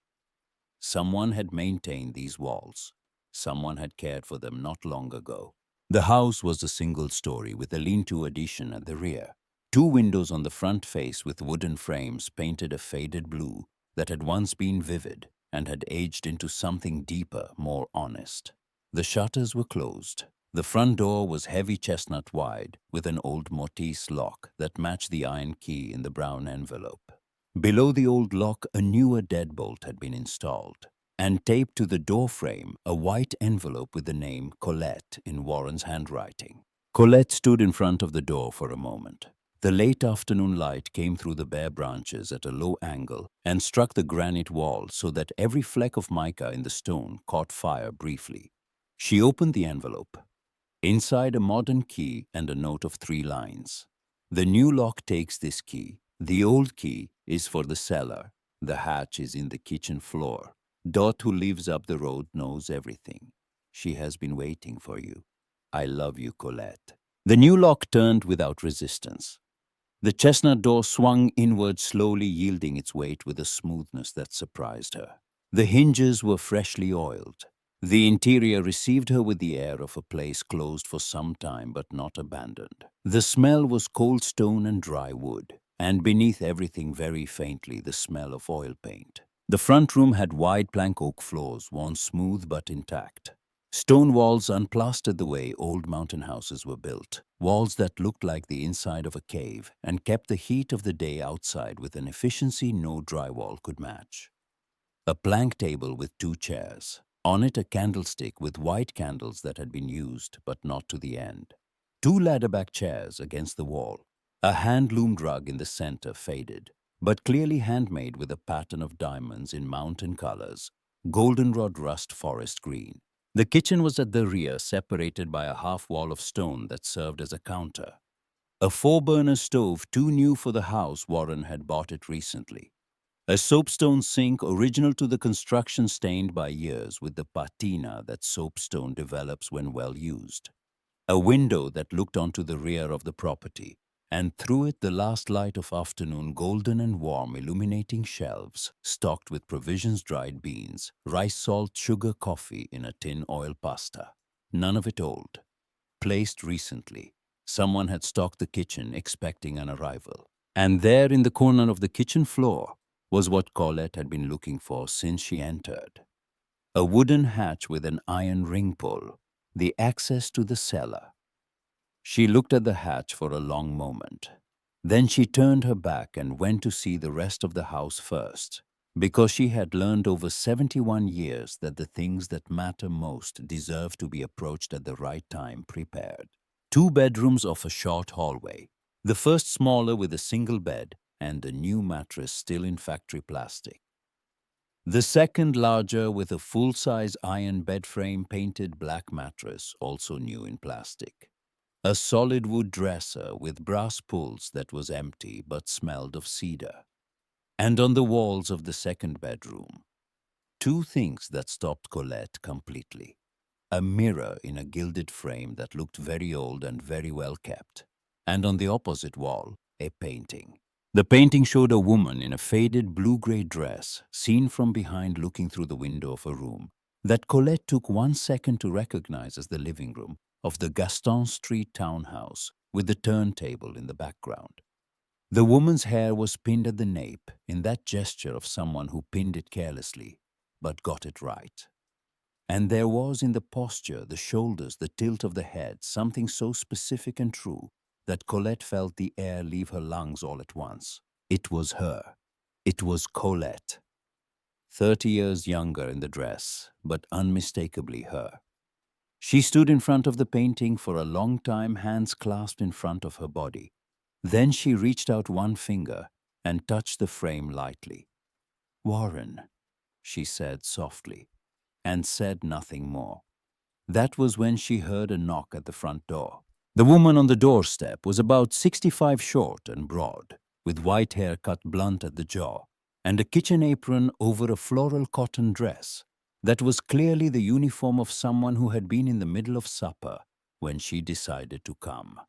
Someone had maintained these walls. Someone had cared for them not long ago. The house was a single story with a lean-to addition at the rear. Two windows on the front face with wooden frames painted a faded blue that had once been vivid and had aged into something deeper, more honest. The shutters were closed. The front door was heavy chestnut wide with an old mortise lock that matched the iron key in the brown envelope. Below the old lock, a newer deadbolt had been installed, and taped to the door frame a white envelope with the name Colette in Warren's handwriting. Colette stood in front of the door for a moment. The late afternoon light came through the bare branches at a low angle and struck the granite wall so that every fleck of mica in the stone caught fire briefly. She opened the envelope. Inside, a modern key and a note of 3 lines. "The new lock takes this key. The old key is for the cellar. The hatch is in the kitchen floor. Dot, who lives up the road, knows everything. She has been waiting for you. I love you, Colette." The new lock turned without resistance. The chestnut door swung inward, slowly yielding its weight with a smoothness that surprised her. The hinges were freshly oiled. The interior received her with the air of a place closed for some time but not abandoned. The smell was cold stone and dry wood, and beneath everything very faintly the smell of oil paint. The front room had wide plank oak floors, worn smooth but intact. Stone walls unplastered the way old mountain houses were built, walls that looked like the inside of a cave and kept the heat of the day outside with an efficiency no drywall could match. A plank table with 2 chairs. On it a candlestick with white candles that had been used but not to the end. 2 ladder-back chairs against the wall. A hand-loomed rug in the center, faded, but clearly handmade with a pattern of diamonds in mountain colors, goldenrod rust forest green. The kitchen was at the rear, separated by a half wall of stone that served as a counter. A 4-burner stove, too new for the house. Warren had bought it recently. A soapstone sink, original to the construction, stained by years with the patina that soapstone develops when well used. A window that looked onto the rear of the property, and through it the last light of afternoon, golden and warm, illuminating shelves stocked with provisions, dried beans, rice, salt, sugar, coffee in a tin oil pasta. None of it old. Placed recently. Someone had stocked the kitchen expecting an arrival. And there in the corner of the kitchen floor was what Colette had been looking for since she entered. A wooden hatch with an iron ring pull, the access to the cellar. She looked at the hatch for a long moment. Then she turned her back and went to see the rest of the house first, because she had learned over 71 years that the things that matter most deserve to be approached at the right time, prepared. 2 bedrooms off a short hallway, the first smaller with a single bed and a new mattress still in factory plastic. The second larger with a full-size iron bed frame, painted black mattress, also new in plastic. A solid wood dresser with brass pulls that was empty but smelled of cedar. And on the walls of the second bedroom, 2 things that stopped Colette completely. A mirror in a gilded frame that looked very old and very well kept. And on the opposite wall, a painting. The painting showed a woman in a faded blue-gray dress, seen from behind looking through the window of a room that Colette took 1 second to recognize as the living room of the Gaston Street townhouse with the turntable in the background. The woman's hair was pinned at the nape in that gesture of someone who pinned it carelessly, but got it right. And there was in the posture, the shoulders, the tilt of the head, something so specific and true that Colette felt the air leave her lungs all at once. It was her. It was Colette. 30 years younger in the dress, but unmistakably her. She stood in front of the painting for a long time, hands clasped in front of her body. Then she reached out 1 finger and touched the frame lightly. "Warren," she said softly, and said nothing more. That was when she heard a knock at the front door. The woman on the doorstep was about 65, short and broad, with white hair cut blunt at the jaw, and a kitchen apron over a floral cotton dress that was clearly the uniform of someone who had been in the middle of supper when she decided to come.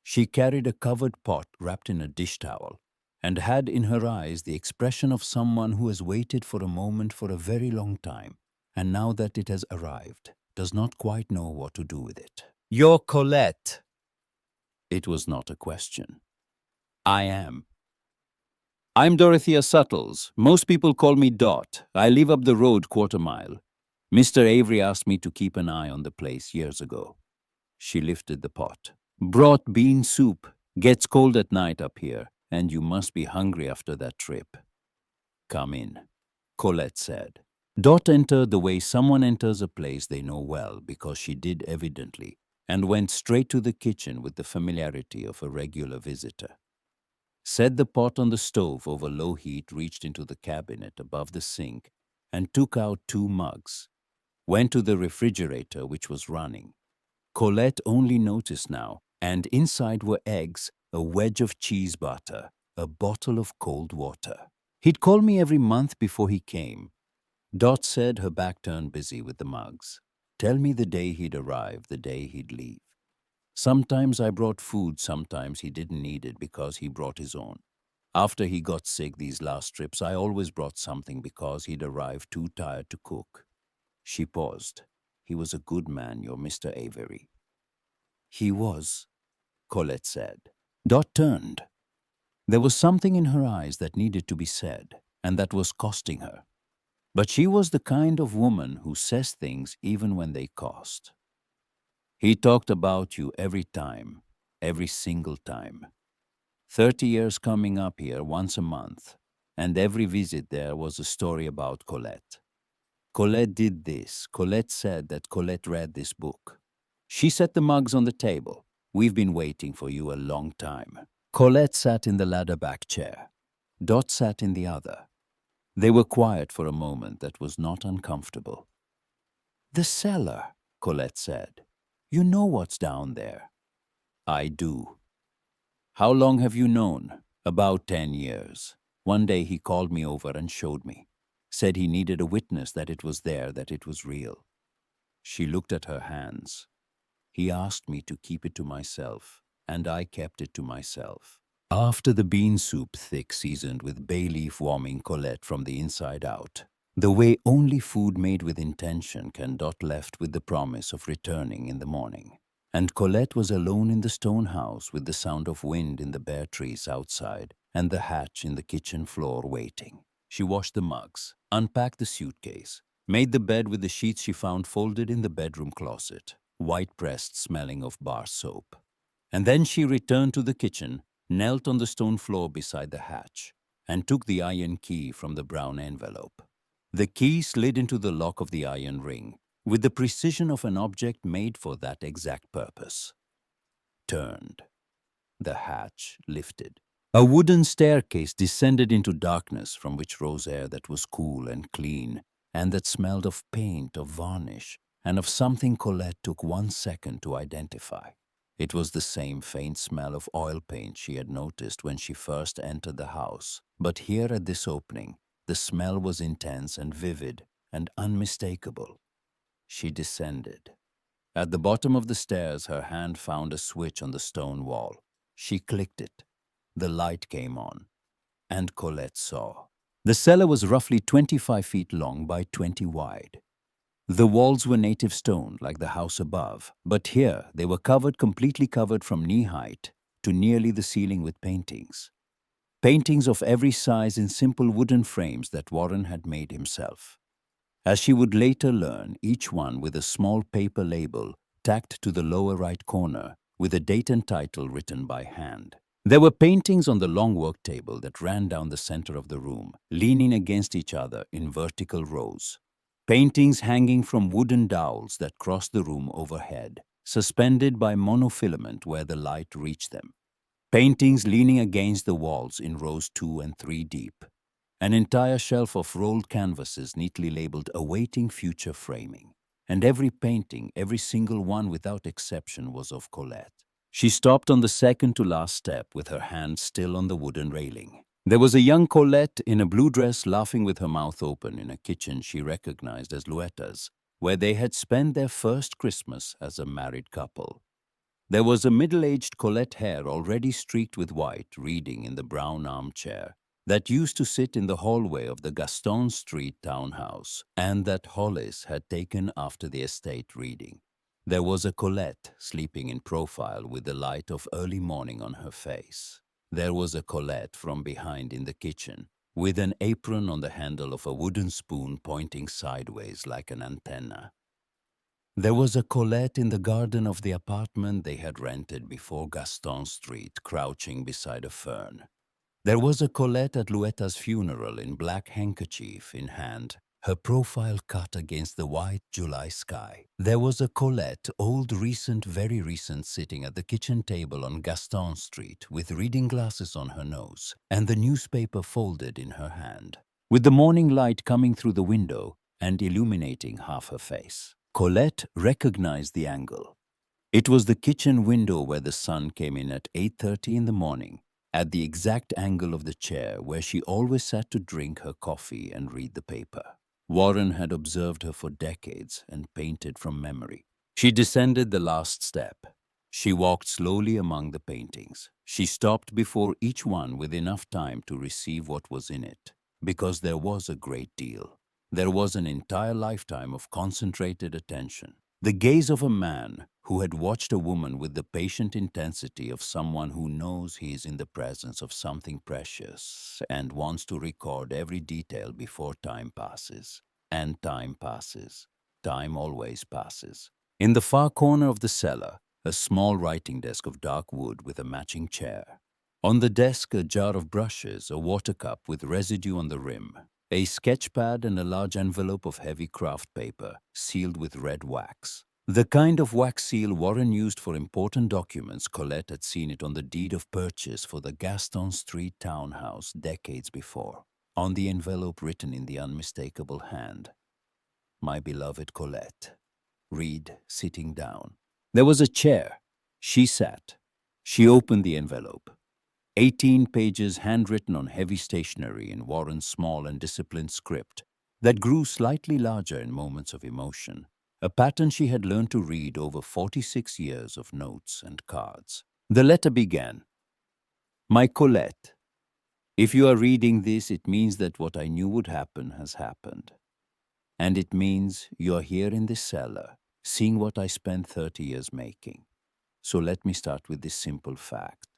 She carried a covered pot wrapped in a dish towel and had in her eyes the expression of someone who has waited for a moment for a very long time, and now that it has arrived, does not quite know what to do with it. "You're Colette." It was not a question. "I am." "I'm Dorothea Suttles. Most people call me Dot. I live up the road 1/4 mile. Mr. Avery asked me to keep an eye on the place years ago." She lifted the pot. "Brought bean soup. Gets cold at night up here, and you must be hungry after that trip." "Come in," Colette said. Dot entered the way someone enters a place they know well, because she did evidently, and went straight to the kitchen with the familiarity of a regular visitor. Set the pot on the stove over low heat, reached into the cabinet above the sink, and took out 2 mugs. Went to the refrigerator, which was running. Colette only noticed now, and inside were eggs, a wedge of cheese butter, a bottle of cold water. "He'd call me every month before he came." Dot said, her back turned busy with the mugs. "Tell me the day he'd arrive, the day he'd leave. Sometimes I brought food, sometimes he didn't need it because he brought his own. After he got sick these last trips, I always brought something because he'd arrived too tired to cook." She paused. "He was a good man, your Mr. Avery." "He was," Colette said. Dot turned. There was something in her eyes that needed to be said, and that was costing her. But she was the kind of woman who says things even when they cost. He talked about you every time, every single time. 30 years coming up here once a month, and every visit there was a story about Colette. Colette did this. Colette said that Colette read this book. She set the mugs on the table. We've been waiting for you a long time. Colette sat in the ladder-back chair. Dot sat in the other. They were quiet for a moment that was not uncomfortable. "The cellar," Colette said. "You know what's down there." "I do." "How long have you known?" "About 10 years. One day he called me over and showed me. Said he needed a witness that it was there, that it was real." She looked at her hands. "He asked me to keep it to myself, and I kept it to myself." After the bean soup thick seasoned with bay leaf warming Colette from the inside out, the way only food made with intention can, Dot left with the promise of returning in the morning. And Colette was alone in the stone house with the sound of wind in the bare trees outside and the hatch in the kitchen floor waiting. She washed the mugs, unpacked the suitcase, made the bed with the sheets she found folded in the bedroom closet, white-pressed smelling of bar soap. And then she returned to the kitchen, knelt on the stone floor beside the hatch, and took the iron key from the brown envelope. The key slid into the lock of the iron ring, with the precision of an object made for that exact purpose. Turned. The hatch lifted. A wooden staircase descended into darkness from which rose air that was cool and clean, and that smelled of paint, of varnish, and of something Colette took 1 second to identify. It was the same faint smell of oil paint she had noticed when she first entered the house, but here at this opening, the smell was intense and vivid and unmistakable. She descended. At the bottom of the stairs, her hand found a switch on the stone wall. She clicked it. The light came on, and Colette saw. The cellar was roughly 25 feet long by 20 wide. The walls were native stone, like the house above, but here they were completely covered from knee-height to nearly the ceiling with paintings. Paintings of every size in simple wooden frames that Warren had made himself. As she would later learn, each one with a small paper label tacked to the lower right corner with a date and title written by hand. There were paintings on the long work table that ran down the center of the room, leaning against each other in vertical rows. Paintings hanging from wooden dowels that crossed the room overhead, suspended by monofilament where the light reached them. Paintings leaning against the walls in rows 2 and 3 deep. An entire shelf of rolled canvases neatly labeled awaiting future framing. And every painting, every single one without exception, was of Colette. She stopped on the second to last step with her hand still on the wooden railing. There was a young Colette in a blue dress laughing with her mouth open in a kitchen she recognized as Luetta's, where they had spent their first Christmas as a married couple. There was a middle-aged Colette hair already streaked with white reading in the brown armchair that used to sit in the hallway of the Gaston Street townhouse, and that Hollis had taken after the estate reading. There was a Colette sleeping in profile with the light of early morning on her face. There was a Colette from behind in the kitchen, with an apron on the handle of a wooden spoon pointing sideways like an antenna. There was a Colette in the garden of the apartment they had rented before Gaston Street, crouching beside a fern. There was a Colette at Luetta's funeral in black handkerchief in hand, her profile cut against the white July sky. There was a Colette, old, recent, very recent, sitting at the kitchen table on Gaston Street with reading glasses on her nose and the newspaper folded in her hand, with the morning light coming through the window and illuminating half her face. Colette recognized the angle. It was the kitchen window where the sun came in at 8:30 in the morning, at the exact angle of the chair where she always sat to drink her coffee and read the paper. Warren had observed her for decades and painted from memory. She descended the last step. She walked slowly among the paintings. She stopped before each one with enough time to receive what was in it, because there was a great deal. There was an entire lifetime of concentrated attention. The gaze of a man who had watched a woman with the patient intensity of someone who knows he is in the presence of something precious and wants to record every detail before time passes. And time passes. Time always passes. In the far corner of the cellar, a small writing desk of dark wood with a matching chair. On the desk, a jar of brushes, a water cup with residue on the rim, a sketch pad and a large envelope of heavy craft paper sealed with red wax. The kind of wax seal Warren used for important documents. Colette had seen it on the deed of purchase for the Gaston Street townhouse decades before. On the envelope written in the unmistakable hand, "My beloved Colette." Read, sitting down. There was a chair. She sat. She opened the envelope. 18 pages handwritten on heavy stationery in Warren's small and disciplined script that grew slightly larger in moments of emotion, a pattern she had learned to read over 46 years of notes and cards. The letter began, "My Colette, if you are reading this, it means that what I knew would happen has happened. And it means you are here in this cellar, seeing what I spent 30 years making. So let me start with this simple fact.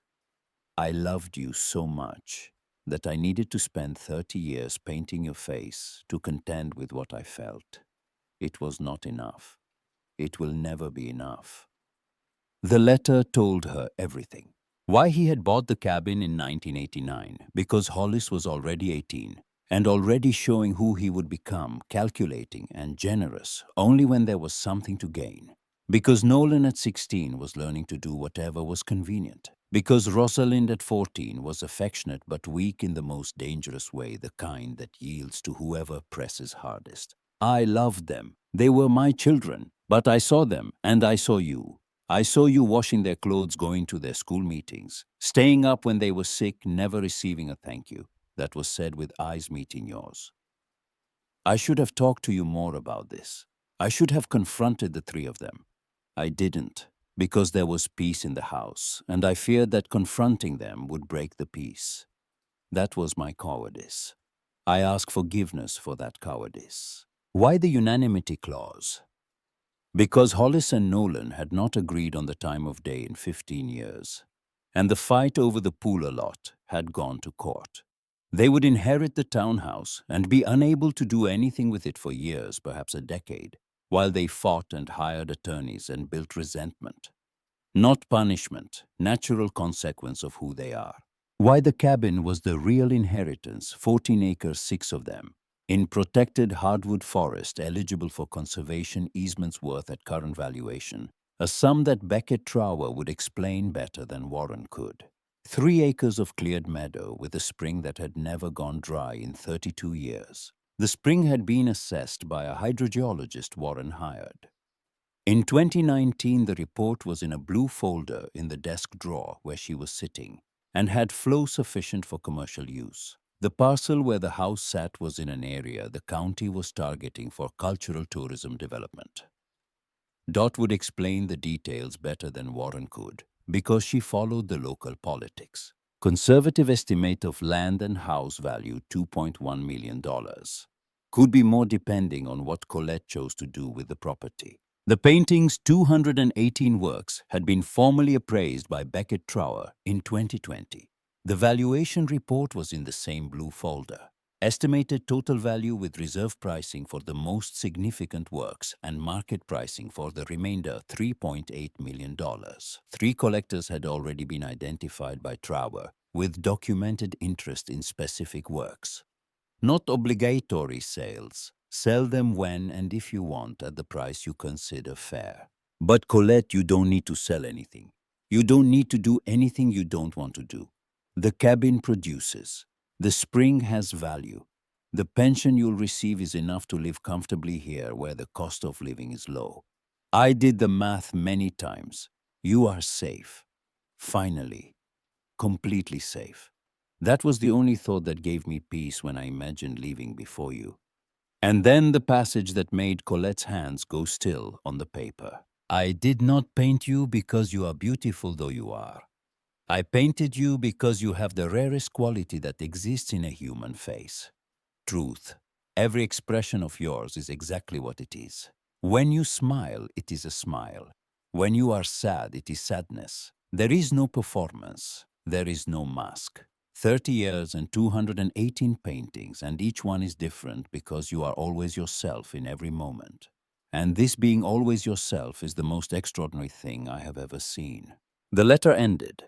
I loved you so much that I needed to spend 30 years painting your face to contend with what I felt. It was not enough. It will never be enough." The letter told her everything. Why he had bought the cabin in 1989, because Hollis was already 18 and already showing who he would become, calculating and generous only when there was something to gain. Because Nolan at 16 was learning to do whatever was convenient. Because Rosalind at 14 was affectionate but weak in the most dangerous way, the kind that yields to whoever presses hardest. I loved them. They were my children. But I saw them, and I saw you. I saw you washing their clothes, going to their school meetings, staying up when they were sick, never receiving a thank you that was said with eyes meeting yours. I should have talked to you more about this. I should have confronted the three of them. I didn't, because there was peace in the house, and I feared that confronting them would break the peace. That was my cowardice. I ask forgiveness for that cowardice. Why the unanimity clause? Because Hollis and Nolan had not agreed on the time of day in 15 years, and the fight over the Pooler lot had gone to court. They would inherit the townhouse and be unable to do anything with it for years, perhaps a decade, while they fought and hired attorneys and built resentment. Not punishment, natural consequence of who they are. Why the cabin was the real inheritance, 14 acres, 6 of them, in protected hardwood forest eligible for conservation easements worth at current valuation, a sum that Beckett Trower would explain better than Warren could. 3 acres of cleared meadow with a spring that had never gone dry in 32 years. The spring had been assessed by a hydrogeologist Warren hired. In 2019, the report was in a blue folder in the desk drawer where she was sitting and had flow sufficient for commercial use. The parcel where the house sat was in an area the county was targeting for cultural tourism development. Dot would explain the details better than Warren could because she followed the local politics. Conservative estimate of land and house value $2.1 million. Could be more depending on what Colette chose to do with the property. The painting's 218 works had been formally appraised by Beckett Trower in 2020. The valuation report was in the same blue folder. Estimated total value with reserve pricing for the most significant works and market pricing for the remainder $3.8 million. 3 collectors had already been identified by Trower with documented interest in specific works. Not obligatory sales. Sell them when and if you want at the price you consider fair. But Colette, you don't need to sell anything. You don't need to do anything you don't want to do. The cabin produces. The spring has value. The pension you'll receive is enough to live comfortably here where the cost of living is low. I did the math many times. You are safe. Finally. Completely safe. That was the only thought that gave me peace when I imagined leaving before you. And then the passage that made Colette's hands go still on the paper. I did not paint you because you are beautiful though you are. I painted you because you have the rarest quality that exists in a human face. Truth. Every expression of yours is exactly what it is. When you smile, it is a smile. When you are sad, it is sadness. There is no performance. There is no mask. 30 years and 218 paintings, and each one is different because you are always yourself in every moment. And this being always yourself is the most extraordinary thing I have ever seen. The letter ended.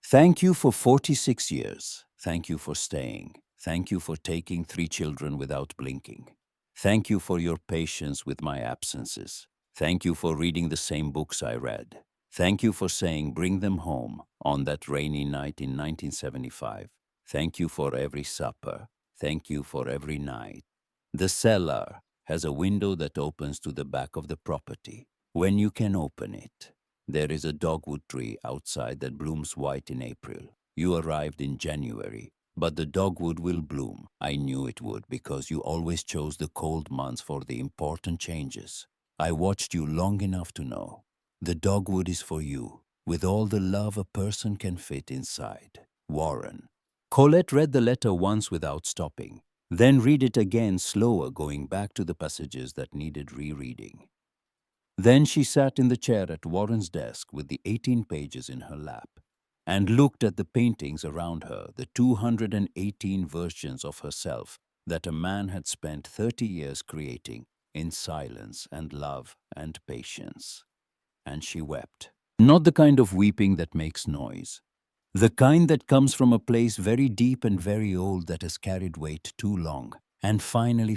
Thank you for 46 years. Thank you for staying. Thank you for taking 3 children without blinking. Thank you for your patience with my absences. Thank you for reading the same books I read. Thank you for saying bring them home on that rainy night in 1975. Thank you for every supper. Thank you for every night. The cellar has a window that opens to the back of the property. When you can open it, there is a dogwood tree outside that blooms white in April. You arrived in January, but the dogwood will bloom. I knew it would because you always chose the cold months for the important changes. I watched you long enough to know. The dogwood is for you, with all the love a person can fit inside. Warren. Colette read the letter once without stopping, then read it again slower, going back to the passages that needed rereading. Then she sat in the chair at Warren's desk with the 18 pages in her lap and looked at the paintings around her, the 218 versions of herself that a man had spent 30 years creating in silence and love and patience. And she wept. Not the kind of weeping that makes noise. The kind that comes from a place very deep and very old that has carried weight too long and finally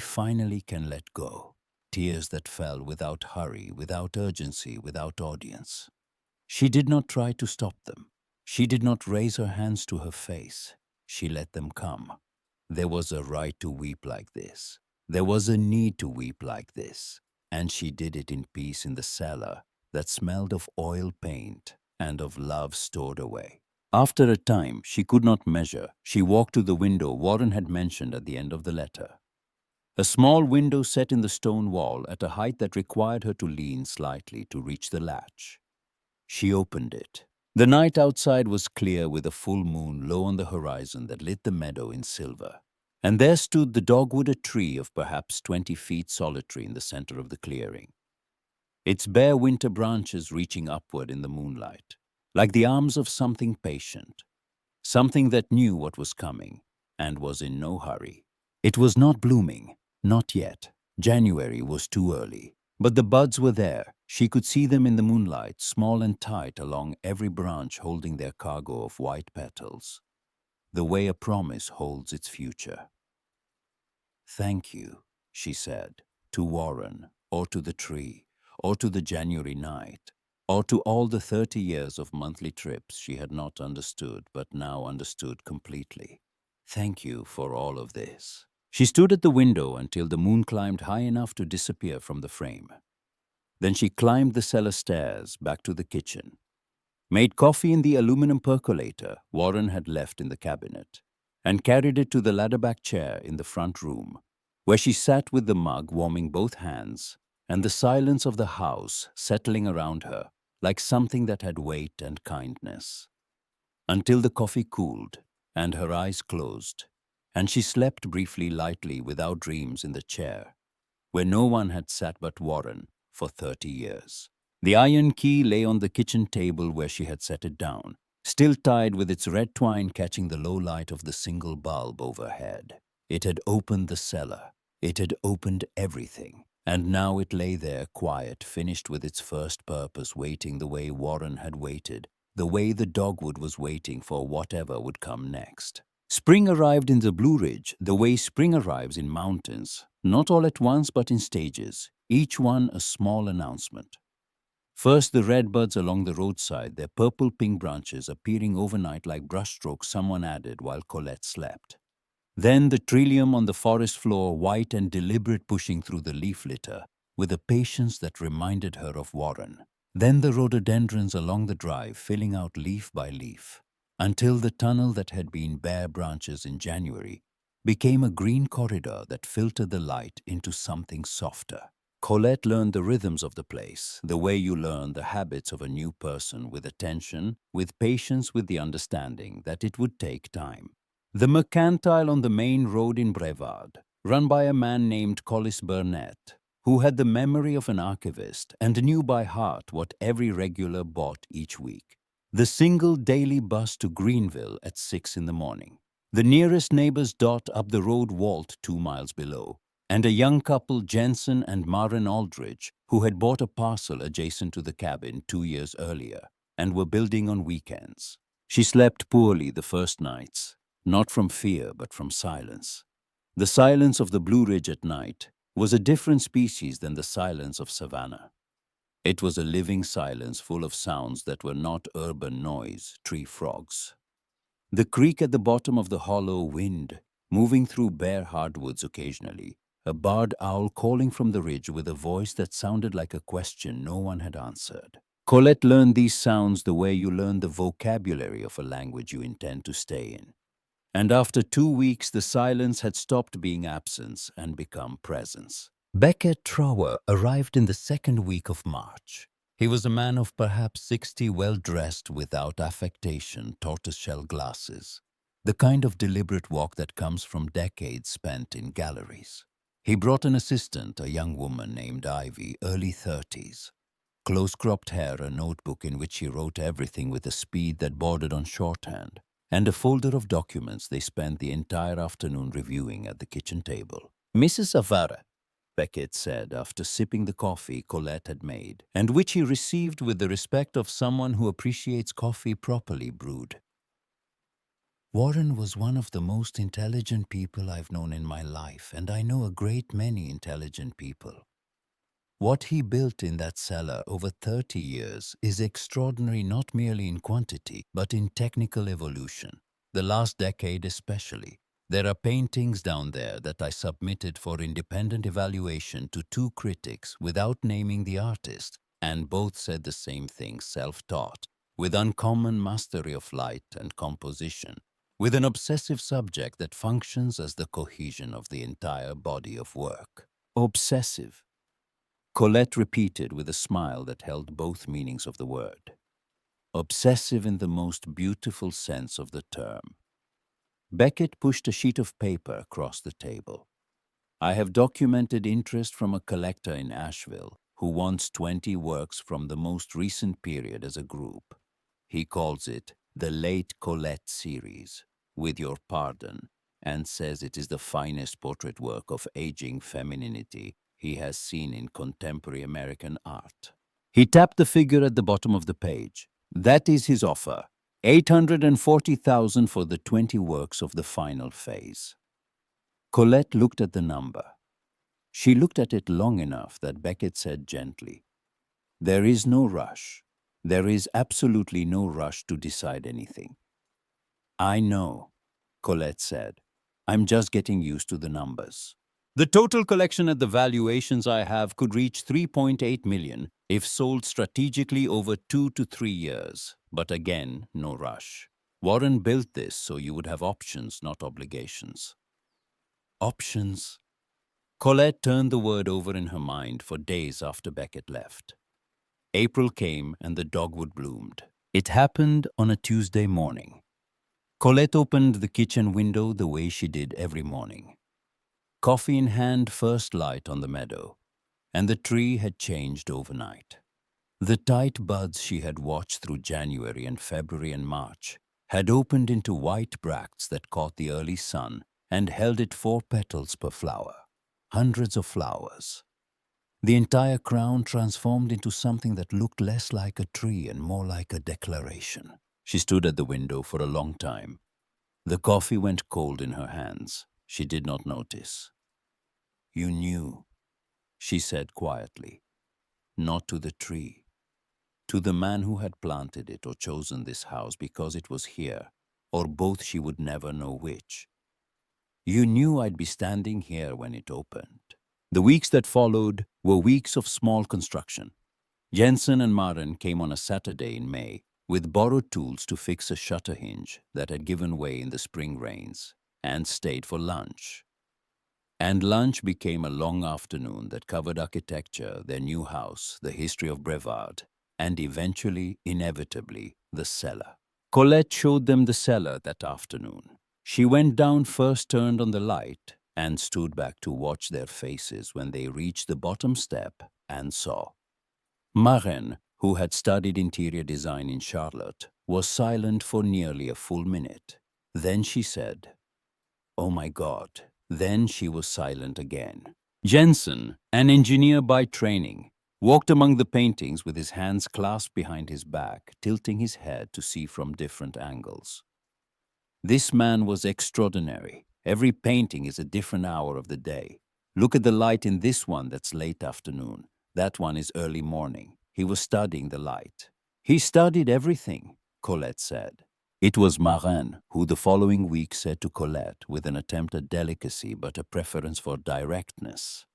can let go. Tears that fell without hurry, without urgency, without audience. She did not try to stop them. She did not raise her hands to her face. She let them come. There was a right to weep like this. There was a need to weep like this. And she did it in peace in the cellar that smelled of oil paint and of love stored away. After a time she could not measure, she walked to the window Warren had mentioned at the end of the letter. A small window set in the stone wall at a height that required her to lean slightly to reach the latch. She opened it. The night outside was clear with a full moon low on the horizon that lit the meadow in silver. And there stood the dogwood, a tree of perhaps 20 feet solitary in the center of the clearing. Its bare winter branches reaching upward in the moonlight, like the arms of something patient, something that knew what was coming and was in no hurry. It was not blooming, not yet. January was too early. But the buds were there. She could see them in the moonlight, small and tight along every branch holding their cargo of white petals, the way a promise holds its future. Thank you, she said, to Warren, or to the tree, or to the January night, or to all the 30 years of monthly trips she had not understood but now understood completely. Thank you for all of this. She stood at the window until the moon climbed high enough to disappear from the frame. Then she climbed the cellar stairs back to the kitchen, made coffee in the aluminum percolator Warren had left in the cabinet, and carried it to the ladderback chair in the front room, where she sat with the mug warming both hands and the silence of the house settling around her like something that had weight and kindness. Until the coffee cooled and her eyes closed, and she slept briefly lightly without dreams in the chair, where no one had sat but Warren for 30 years. The iron key lay on the kitchen table where she had set it down, still tied with its red twine catching the low light of the single bulb overhead. It had opened the cellar. It had opened everything. And now it lay there quiet, finished with its first purpose, waiting the way Warren had waited, the way the dogwood was waiting for whatever would come next. Spring arrived in the Blue Ridge the way spring arrives in mountains, not all at once but in stages, each one a small announcement. First the redbuds along the roadside, their purple-pink branches appearing overnight like brushstrokes someone added while Colette slept. Then the trillium on the forest floor, white and deliberate, pushing through the leaf litter with a patience that reminded her of Warren. Then the rhododendrons along the drive, filling out leaf by leaf, until the tunnel that had been bare branches in January became a green corridor that filtered the light into something softer. Colette learned the rhythms of the place, the way you learn the habits of a new person, with attention, with patience, with the understanding that it would take time. The mercantile on the main road in Brevard, run by a man named Hollis Burnett, who had the memory of an archivist and knew by heart what every regular bought each week. The single daily bus to Greenville at 6 in the morning. The nearest neighbor's dot up the road Walt 2 miles below. And a young couple, Jensen and Maren Aldridge, who had bought a parcel adjacent to the cabin 2 years earlier and were building on weekends. She slept poorly the first nights, not from fear but from silence. The silence of the Blue Ridge at night was a different species than the silence of Savannah. It was a living silence full of sounds that were not urban noise, tree frogs. The creek at the bottom of the hollow, wind, moving through bare hardwoods occasionally, a barred owl calling from the ridge with a voice that sounded like a question no one had answered. Colette learned these sounds the way you learn the vocabulary of a language you intend to stay in. And after 2 weeks, the silence had stopped being absence and become presence. Beckett Trower arrived in the second week of March. He was a man of perhaps 60, well-dressed, without affectation, tortoiseshell glasses, the kind of deliberate walk that comes from decades spent in galleries. He brought an assistant, a young woman named Ivy, early 30s. Close-cropped hair, a notebook in which he wrote everything with a speed that bordered on shorthand, and a folder of documents they spent the entire afternoon reviewing at the kitchen table. "Mrs. Avara," Beckett said after sipping the coffee Colette had made, and which he received with the respect of someone who appreciates coffee properly brewed. "Warren was one of the most intelligent people I've known in my life, and I know a great many intelligent people. What he built in that cellar over 30 years is extraordinary not merely in quantity, but in technical evolution, the last decade especially. There are paintings down there that I submitted for independent evaluation to 2 critics without naming the artist, and both said the same thing, self-taught, with uncommon mastery of light and composition, with an obsessive subject that functions as the cohesion of the entire body of work." Obsessive. Colette repeated with a smile that held both meanings of the word. Obsessive in the most beautiful sense of the term. Beckett pushed a sheet of paper across the table. "I have documented interest from a collector in Asheville who wants 20 works from the most recent period as a group. He calls it the Late Colette series, with your pardon, and says it is the finest portrait work of aging femininity he has seen in contemporary American art." He tapped the figure at the bottom of the page. "That is his offer. $840,000 for the 20 works of the final phase." Colette looked at the number. She looked at it long enough that Beckett said gently, "There is no rush. There is absolutely no rush to decide anything." "I know," Colette said. "I'm just getting used to the numbers. The total collection at the valuations I have could reach 3.8 million if sold strategically over 2 to 3 years. But again, no rush. Warren built this so you would have options, not obligations." Options. Colette turned the word over in her mind for days after Beckett left. April came and the dogwood bloomed. It happened on a Tuesday morning. Colette opened the kitchen window the way she did every morning. Coffee in hand, first light on the meadow, and the tree had changed overnight. The tight buds she had watched through January and February and March had opened into white bracts that caught the early sun and held it 4 petals per flower. Hundreds of flowers. The entire crown transformed into something that looked less like a tree and more like a declaration. She stood at the window for a long time. The coffee went cold in her hands. She did not notice. "You knew," she said quietly. "Not to the tree. To the man who had planted it or chosen this house because it was here, or both, she would never know which. You knew I'd be standing here when it opened." The weeks that followed were weeks of small construction. Jensen and Maren came on a Saturday in May with borrowed tools to fix a shutter hinge that had given way in the spring rains, and stayed for lunch. And lunch became a long afternoon that covered architecture, their new house, the history of Brevard, and eventually, inevitably, the cellar. Colette showed them the cellar that afternoon. She went down, first turned on the light, and stood back to watch their faces when they reached the bottom step and saw. Maren, who had studied interior design in Charlotte, was silent for nearly a full minute. Then she said, "Oh my God." Then she was silent again. Jensen, an engineer by training, walked among the paintings with his hands clasped behind his back, tilting his head to see from different angles. This man was extraordinary. Every painting is a different hour of the day. Look at the light in this one that's late afternoon. That one is early morning. He was studying the light. He studied everything, Colette said. It was Marin who the following week said to Colette, with an attempt at delicacy but a preference for directness,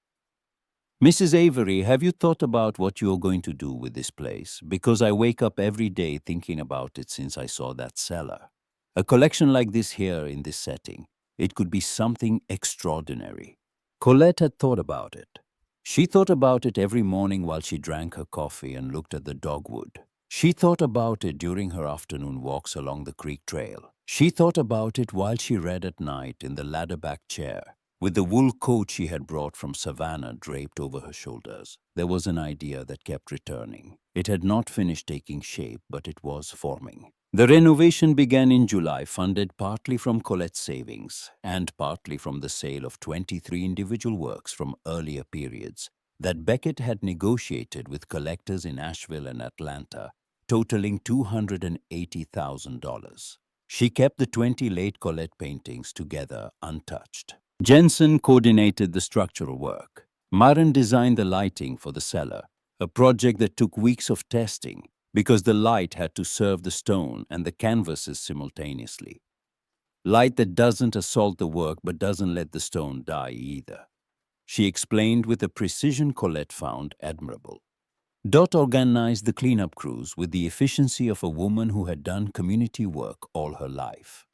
"Mrs. Avery, have you thought about what you're going to do with this place? Because I wake up every day thinking about it since I saw that cellar. A collection like this here in this setting, it could be something extraordinary." Colette had thought about it. She thought about it every morning while she drank her coffee and looked at the dogwood. She thought about it during her afternoon walks along the creek trail. She thought about it while she read at night in the ladder-back chair, with the wool coat she had brought from Savannah draped over her shoulders. There was an idea that kept returning. It had not finished taking shape, but it was forming. The renovation began in July, funded partly from Colette's savings and partly from the sale of 23 individual works from earlier periods that Beckett had negotiated with collectors in Asheville and Atlanta, totaling $280,000. She kept the 20 late Colette paintings together untouched. Jensen coordinated the structural work. Maren designed the lighting for the cellar, a project that took weeks of testing because the light had to serve the stone and the canvases simultaneously. Light that doesn't assault the work but doesn't let the stone die either. She explained with a precision Colette found admirable. Dot organized the cleanup crews with the efficiency of a woman who had done community work all her life.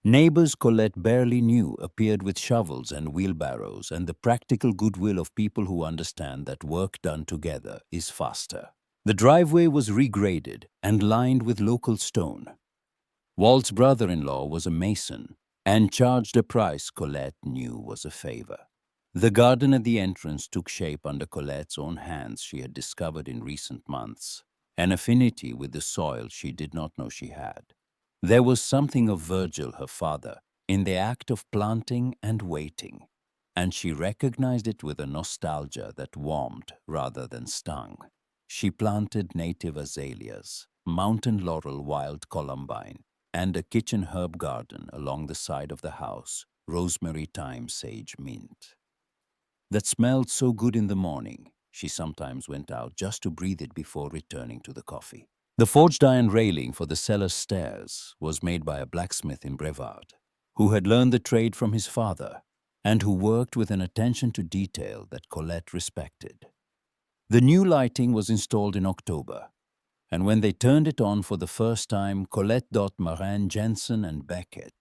Neighbors Colette barely knew appeared with shovels and wheelbarrows and the practical goodwill of people who understand that work done together is faster. The driveway was regraded and lined with local stone. Walt's brother-in-law was a mason and charged a price Colette knew was a favor. The garden at the entrance took shape under Colette's own hands. She had discovered in recent months an affinity with the soil she did not know she had. There was something of Virgil, her father, in the act of planting and waiting, and she recognized it with a nostalgia that warmed rather than stung. She planted native azaleas, mountain laurel, wild columbine, and a kitchen herb garden along the side of the house, rosemary, thyme, sage, mint, that smelled so good in the morning. She sometimes went out just to breathe it before returning to the coffee. The forged iron railing for the cellar stairs was made by a blacksmith in Brevard, who had learned the trade from his father and who worked with an attention to detail that Colette respected. The new lighting was installed in October, and when they turned it on for the first time, Colette, Dot, Moran, Jensen, and Beckett,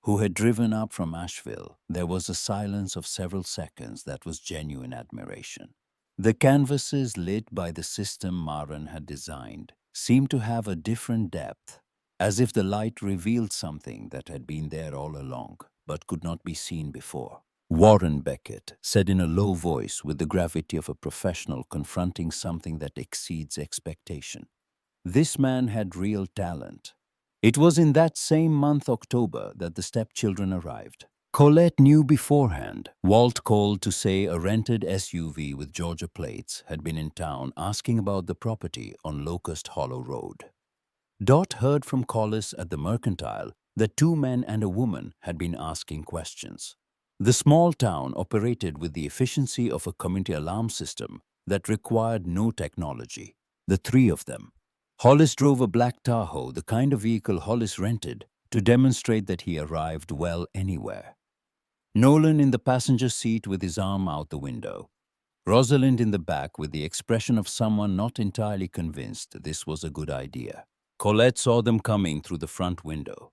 who had driven up from Asheville, there was a silence of several seconds that was genuine admiration. The canvases lit by the system Maren had designed seemed to have a different depth, as if the light revealed something that had been there all along, but could not be seen before. Warren Beckett said in a low voice with the gravity of a professional confronting something that exceeds expectation, "This man had real talent." It was in that same month, October, that the stepchildren arrived. Colette knew beforehand. Walt called to say a rented SUV with Georgia plates had been in town asking about the property on Locust Hollow Road. Dot heard from Hollis at the Mercantile that 2 men and a woman had been asking questions. The small town operated with the efficiency of a community alarm system that required no technology. The 3 of them. Hollis drove a black Tahoe, the kind of vehicle Hollis rented, to demonstrate that he arrived well anywhere. Nolan in the passenger seat with his arm out the window. Rosalind in the back with the expression of someone not entirely convinced this was a good idea. Colette saw them coming through the front window.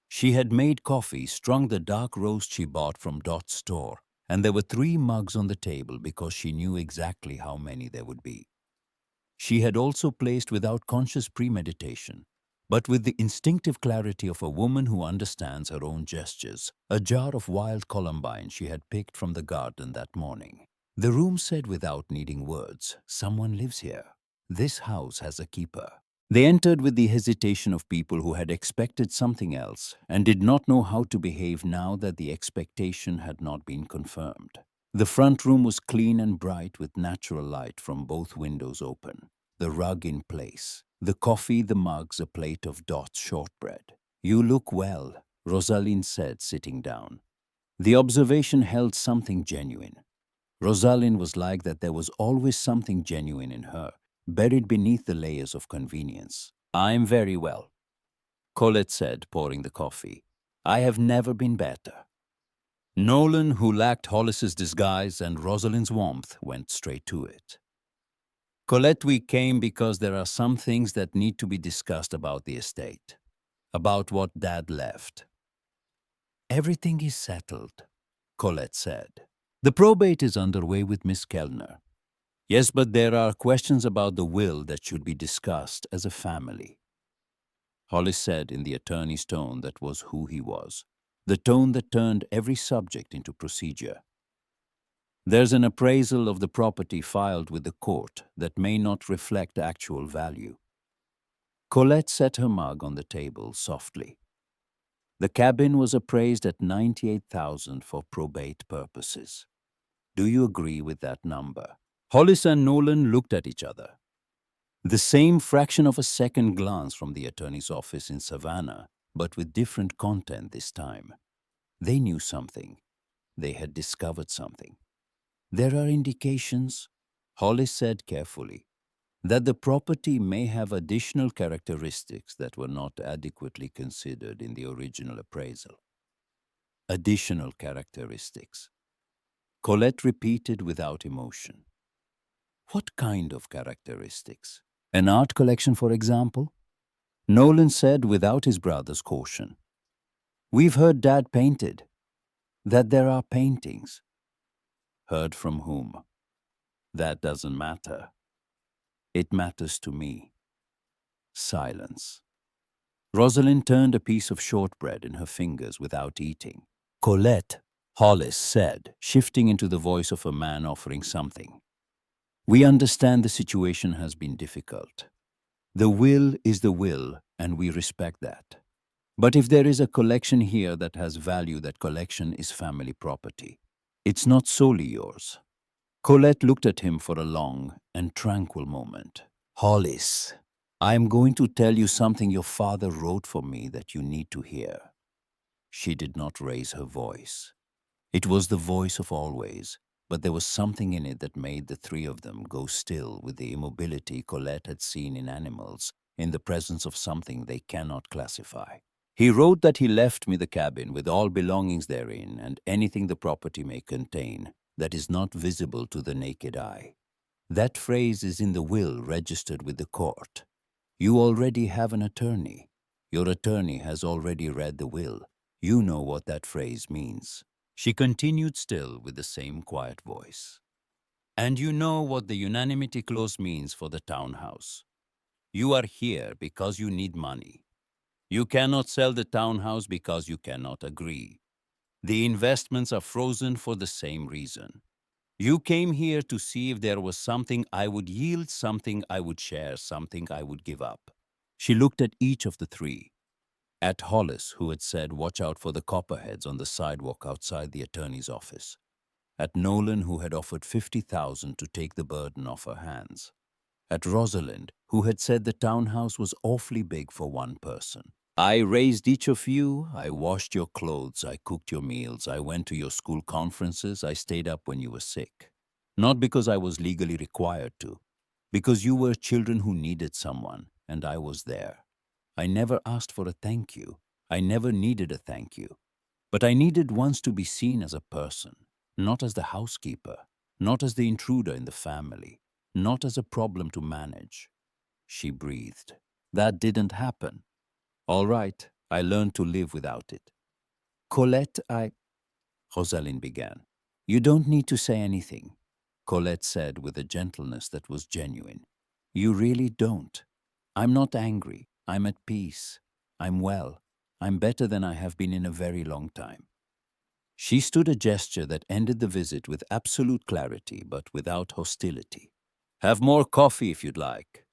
She had made coffee, strung the dark roast she bought from Dot's store, and there were 3 mugs on the table because she knew exactly how many there would be. She had also placed, without conscious premeditation, but with the instinctive clarity of a woman who understands her own gestures, a jar of wild columbine she had picked from the garden that morning. The room said without needing words, "Someone lives here. This house has a keeper." They entered with the hesitation of people who had expected something else and did not know how to behave now that the expectation had not been confirmed. The front room was clean and bright with natural light from both windows open, the rug in place, the coffee, the mugs, a plate of Dot's shortbread. "You look well," Rosalind said, sitting down. The observation held something genuine. Rosalind was like that there was always something genuine in her, buried beneath the layers of convenience. "I'm very well," Colette said, pouring the coffee. "I have never been better." Nolan, who lacked Hollis's disguise and Rosalind's warmth, went straight to it. "Colette, we came because there are some things that need to be discussed about the estate, about what Dad left." "Everything is settled," Colette said. "The probate is underway with Miss Kellner." "Yes, but there are questions about the will that should be discussed as a family," Hollis said in the attorney's tone that was who he was, the tone that turned every subject into procedure. "There's an appraisal of the property filed with the court that may not reflect actual value." Colette set her mug on the table softly. "The cabin was appraised at $98,000 for probate purposes. Do you agree with that number?" Hollis and Nolan looked at each other. The same fraction of a second glance from the attorney's office in Savannah, but with different content this time. They knew something. They had discovered something. "There are indications," Hollis said carefully, "that the property may have additional characteristics that were not adequately considered in the original appraisal." "Additional characteristics," Colette repeated without emotion. "What kind of characteristics? An art collection, for example?" Nolan said without his brother's caution. "We've heard Dad painted. That there are paintings." "Heard from whom?" "That doesn't matter. It matters to me." Silence. Rosalind turned a piece of shortbread in her fingers without eating. "Colette," Hollis said, shifting into the voice of a man offering something, "we understand the situation has been difficult. The will is the will, and we respect that. But if there is a collection here that has value, that collection is family property. It's not solely yours." Colette looked at him for a long and tranquil moment. "Hollis, I am going to tell you something your father wrote for me that you need to hear." She did not raise her voice. It was the voice of always, but there was something in it that made the three of them go still with the immobility Colette had seen in animals in the presence of something they cannot classify. "He wrote that he left me the cabin with all belongings therein and anything the property may contain that is not visible to the naked eye. That phrase is in the will registered with the court. You already have an attorney. Your attorney has already read the will. You know what that phrase means." She continued still with the same quiet voice. "And you know what the unanimity clause means for the townhouse. You are here because you need money. You cannot sell the townhouse because you cannot agree. The investments are frozen for the same reason. You came here to see if there was something I would yield, something I would share, something I would give up." She looked at each of the three. At Hollis, who had said, "Watch out for the copperheads" on the sidewalk outside the attorney's office. At Nolan, who had offered $50,000 to take the burden off her hands. At Rosalind, who had said the townhouse was awfully big for one person. "I raised each of you, I washed your clothes, I cooked your meals, I went to your school conferences, I stayed up when you were sick. Not because I was legally required to, because you were children who needed someone, and I was there. I never asked for a thank you. I never needed a thank you. But I needed once to be seen as a person, not as the housekeeper, not as the intruder in the family, not as a problem to manage." She breathed. "That didn't happen. All right, I learned to live without it." "Colette, Rosalind began. "You don't need to say anything," Colette said with a gentleness that was genuine. "You really don't. I'm not angry. I'm at peace. I'm well. I'm better than I have been in a very long time. She stood a gesture that ended the visit with absolute clarity but without hostility. Have more coffee if you'd like.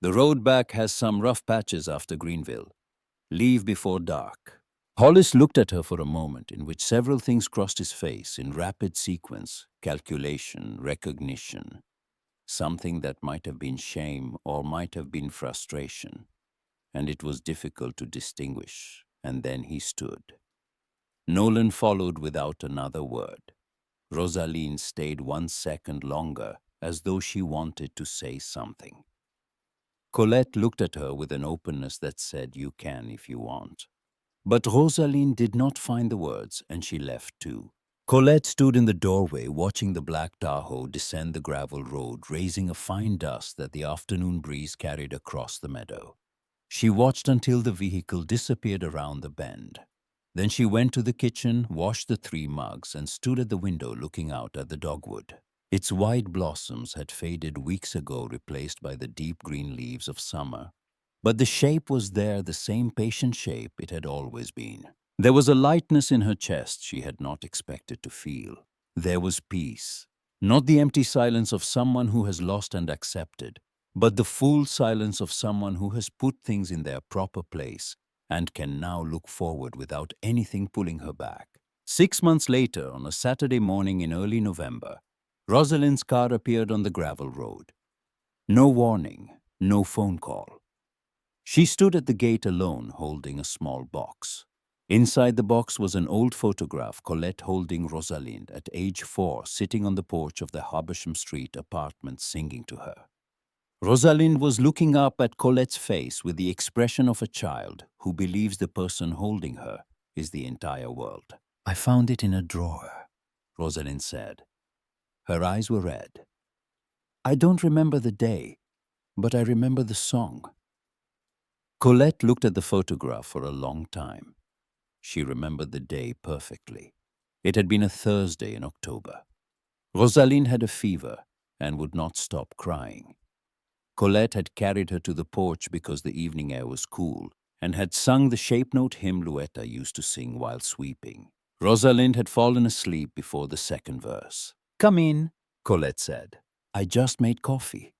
The road back has some rough patches after Greenville. Leave before dark. Hollis looked at her for a moment in which several things crossed his face in rapid sequence: calculation, recognition, something that might have been shame or might have been frustration, and it was difficult to distinguish. And then he stood. Nolan followed without another word. Rosalind stayed 1 second longer, as though she wanted to say something. Colette looked at her with an openness that said, "You can if you want." But Rosalind did not find the words, and she left too. Colette stood in the doorway watching the black Tahoe descend the gravel road, raising a fine dust that the afternoon breeze carried across the meadow. She watched until the vehicle disappeared around the bend. Then she went to the kitchen, washed the 3 mugs, and stood at the window looking out at the dogwood. Its white blossoms had faded weeks ago, replaced by the deep green leaves of summer. But the shape was there, the same patient shape it had always been. There was a lightness in her chest she had not expected to feel. There was peace. Not the empty silence of someone who has lost and accepted, but the full silence of someone who has put things in their proper place and can now look forward without anything pulling her back. 6 months later, on a Saturday morning in early November, Rosalind's car appeared on the gravel road. No warning, no phone call. She stood at the gate alone, holding a small box. Inside the box was an old photograph, Colette holding Rosalind at age 4, sitting on the porch of the Habersham Street apartment, singing to her. Rosalind was looking up at Colette's face with the expression of a child who believes the person holding her is the entire world. "I found it in a drawer," Rosalind said. Her eyes were red. "I don't remember the day, but I remember the song." Colette looked at the photograph for a long time. She remembered the day perfectly. It had been a Thursday in October. Rosalind had a fever and would not stop crying. Colette had carried her to the porch because the evening air was cool and had sung the shape-note hymn Luetta used to sing while sweeping. Rosalind had fallen asleep before the second verse. "Come in," Colette said. "I just made coffee."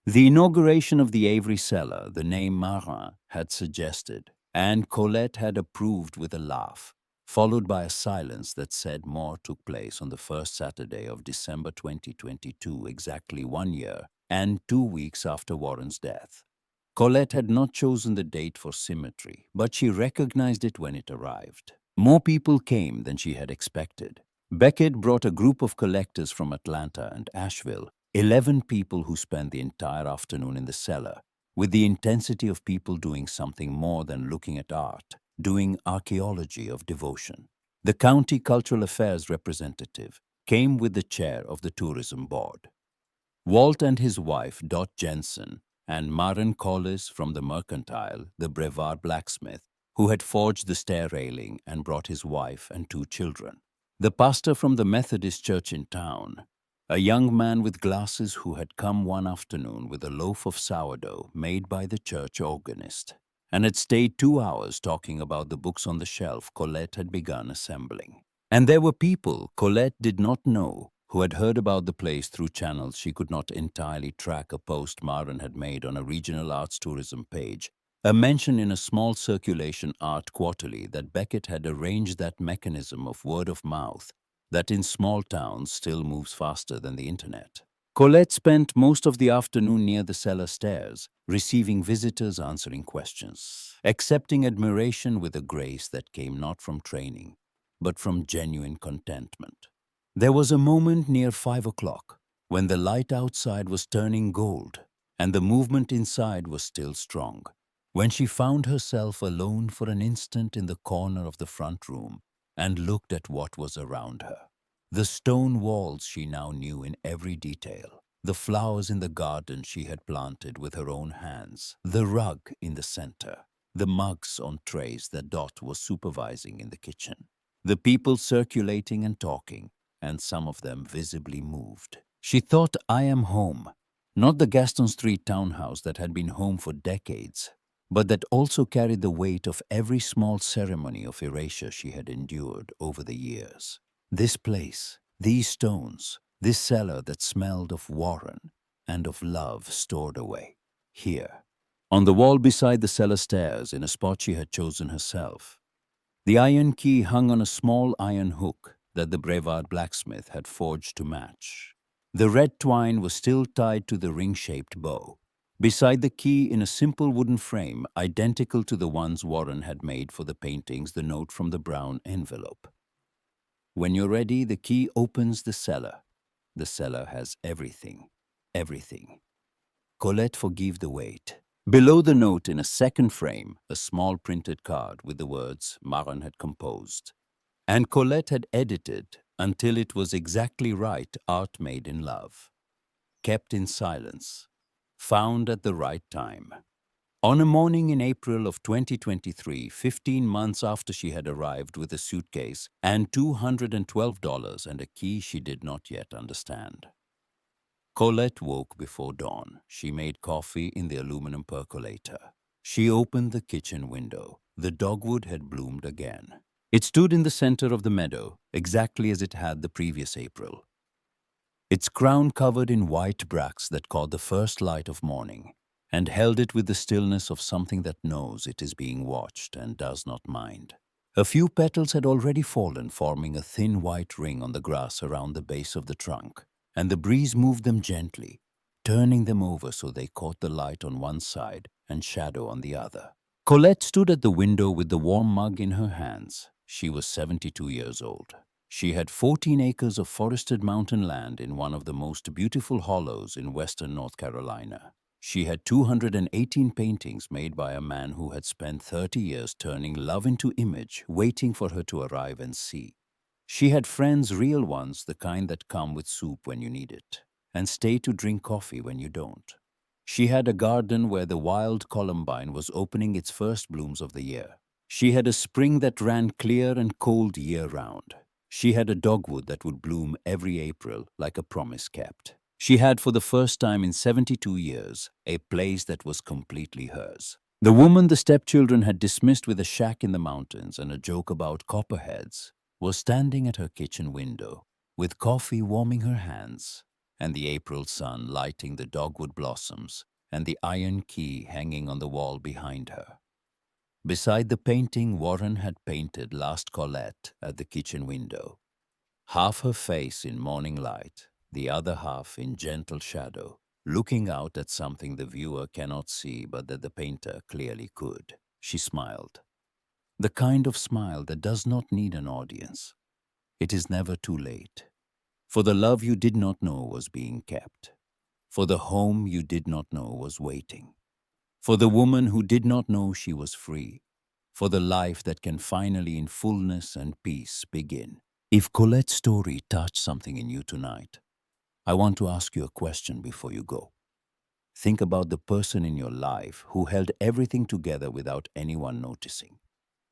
The inauguration of the Avery Cellar, the name Marin had suggested, and Colette had approved with a laugh, followed by a silence that said more took place on the first Saturday of December 2022, exactly 1 year and 2 weeks after Warren's death. Colette had not chosen the date for symmetry, but she recognized it when it arrived. More people came than she had expected. Beckett brought a group of collectors from Atlanta and Asheville, 11 people who spent the entire afternoon in the cellar, with the intensity of people doing something more than looking at art, doing archaeology of devotion. The county cultural affairs representative came with the chair of the tourism board. Walt and his wife, Dot Jensen, and Maren Collis from the Mercantile, the Brevard blacksmith, who had forged the stair railing and brought his wife and 2 children. The pastor from the Methodist church in town, a young man with glasses who had come one afternoon with a loaf of sourdough made by the church organist, and had stayed 2 hours talking about the books on the shelf Colette had begun assembling. And there were people Colette did not know who had heard about the place through channels she could not entirely track. A post Maren had made on a regional arts tourism page, a mention in a small circulation art quarterly that Beckett had arranged that mechanism of word of mouth that in small towns still moves faster than the internet. Colette spent most of the afternoon near the cellar stairs, receiving visitors, answering questions, accepting admiration with a grace that came not from training, but from genuine contentment. There was a moment near 5 o'clock when the light outside was turning gold and the movement inside was still strong, when she found herself alone for an instant in the corner of the front room and looked at what was around her. The stone walls she now knew in every detail, the flowers in the garden she had planted with her own hands, the rug in the center, the mugs on trays that Dot was supervising in the kitchen, the people circulating and talking, and some of them visibly moved. She thought, "I am home," not the Gaston Street townhouse that had been home for decades, but that also carried the weight of every small ceremony of erasure she had endured over the years. This place, these stones, this cellar that smelled of Warren and of love stored away. Here, on the wall beside the cellar stairs, in a spot she had chosen herself, the iron key hung on a small iron hook that the Brevard blacksmith had forged to match. The red twine was still tied to the ring-shaped bow. Beside the key, in a simple wooden frame, identical to the ones Warren had made for the paintings, the note from the brown envelope. When you're ready, the key opens the cellar. The cellar has everything. Everything. Colette, forgive the wait. Below the note, in a second frame, a small printed card with the words Marin had composed. And Colette had edited until it was exactly right, art made in love. Kept in silence. Found at the right time. On a morning in April of 2023, 15 months after she had arrived with a suitcase and $212 and a key she did not yet understand. Colette woke before dawn. She made coffee in the aluminum percolator. She opened the kitchen window. The dogwood had bloomed again. It stood in the center of the meadow, exactly as it had the previous April. Its crown covered in white bracts that caught the first light of morning, and held it with the stillness of something that knows it is being watched and does not mind. A few petals had already fallen, forming a thin white ring on the grass around the base of the trunk, and the breeze moved them gently, turning them over so they caught the light on one side and shadow on the other. Colette stood at the window with the warm mug in her hands. She was 72 years old. She had 14 acres of forested mountain land in one of the most beautiful hollows in western North Carolina. She had 218 paintings made by a man who had spent 30 years turning love into image, waiting for her to arrive and see. She had friends, real ones, the kind that come with soup when you need it, and stay to drink coffee when you don't. She had a garden where the wild columbine was opening its first blooms of the year. She had a spring that ran clear and cold year-round. She had a dogwood that would bloom every April like a promise kept. She had, for the first time in 72 years, a place that was completely hers. The woman the stepchildren had dismissed with a shack in the mountains and a joke about copperheads was standing at her kitchen window, with coffee warming her hands, and the April sun lighting the dogwood blossoms, and the iron key hanging on the wall behind her. Beside the painting Warren had painted last Colette at the kitchen window, half her face in morning light, the other half in gentle shadow, looking out at something the viewer cannot see but that the painter clearly could. She smiled. The kind of smile that does not need an audience. It is never too late. For the love you did not know was being kept. For the home you did not know was waiting. For the woman who did not know she was free. For the life that can finally in fullness and peace begin. If Colette's story touched something in you tonight, I want to ask you a question before you go. Think about the person in your life who held everything together without anyone noticing.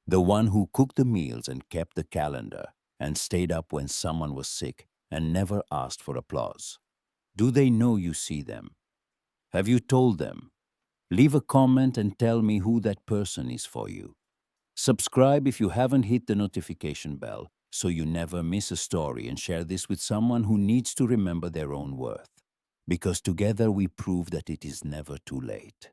The one who cooked the meals and kept the calendar and stayed up when someone was sick and never asked for applause. Do they know you see them? Have you told them? Leave a comment and tell me who that person is for you. Subscribe if you haven't hit the notification bell so you never miss a story, and share this with someone who needs to remember their own worth. Because together we prove that it is never too late.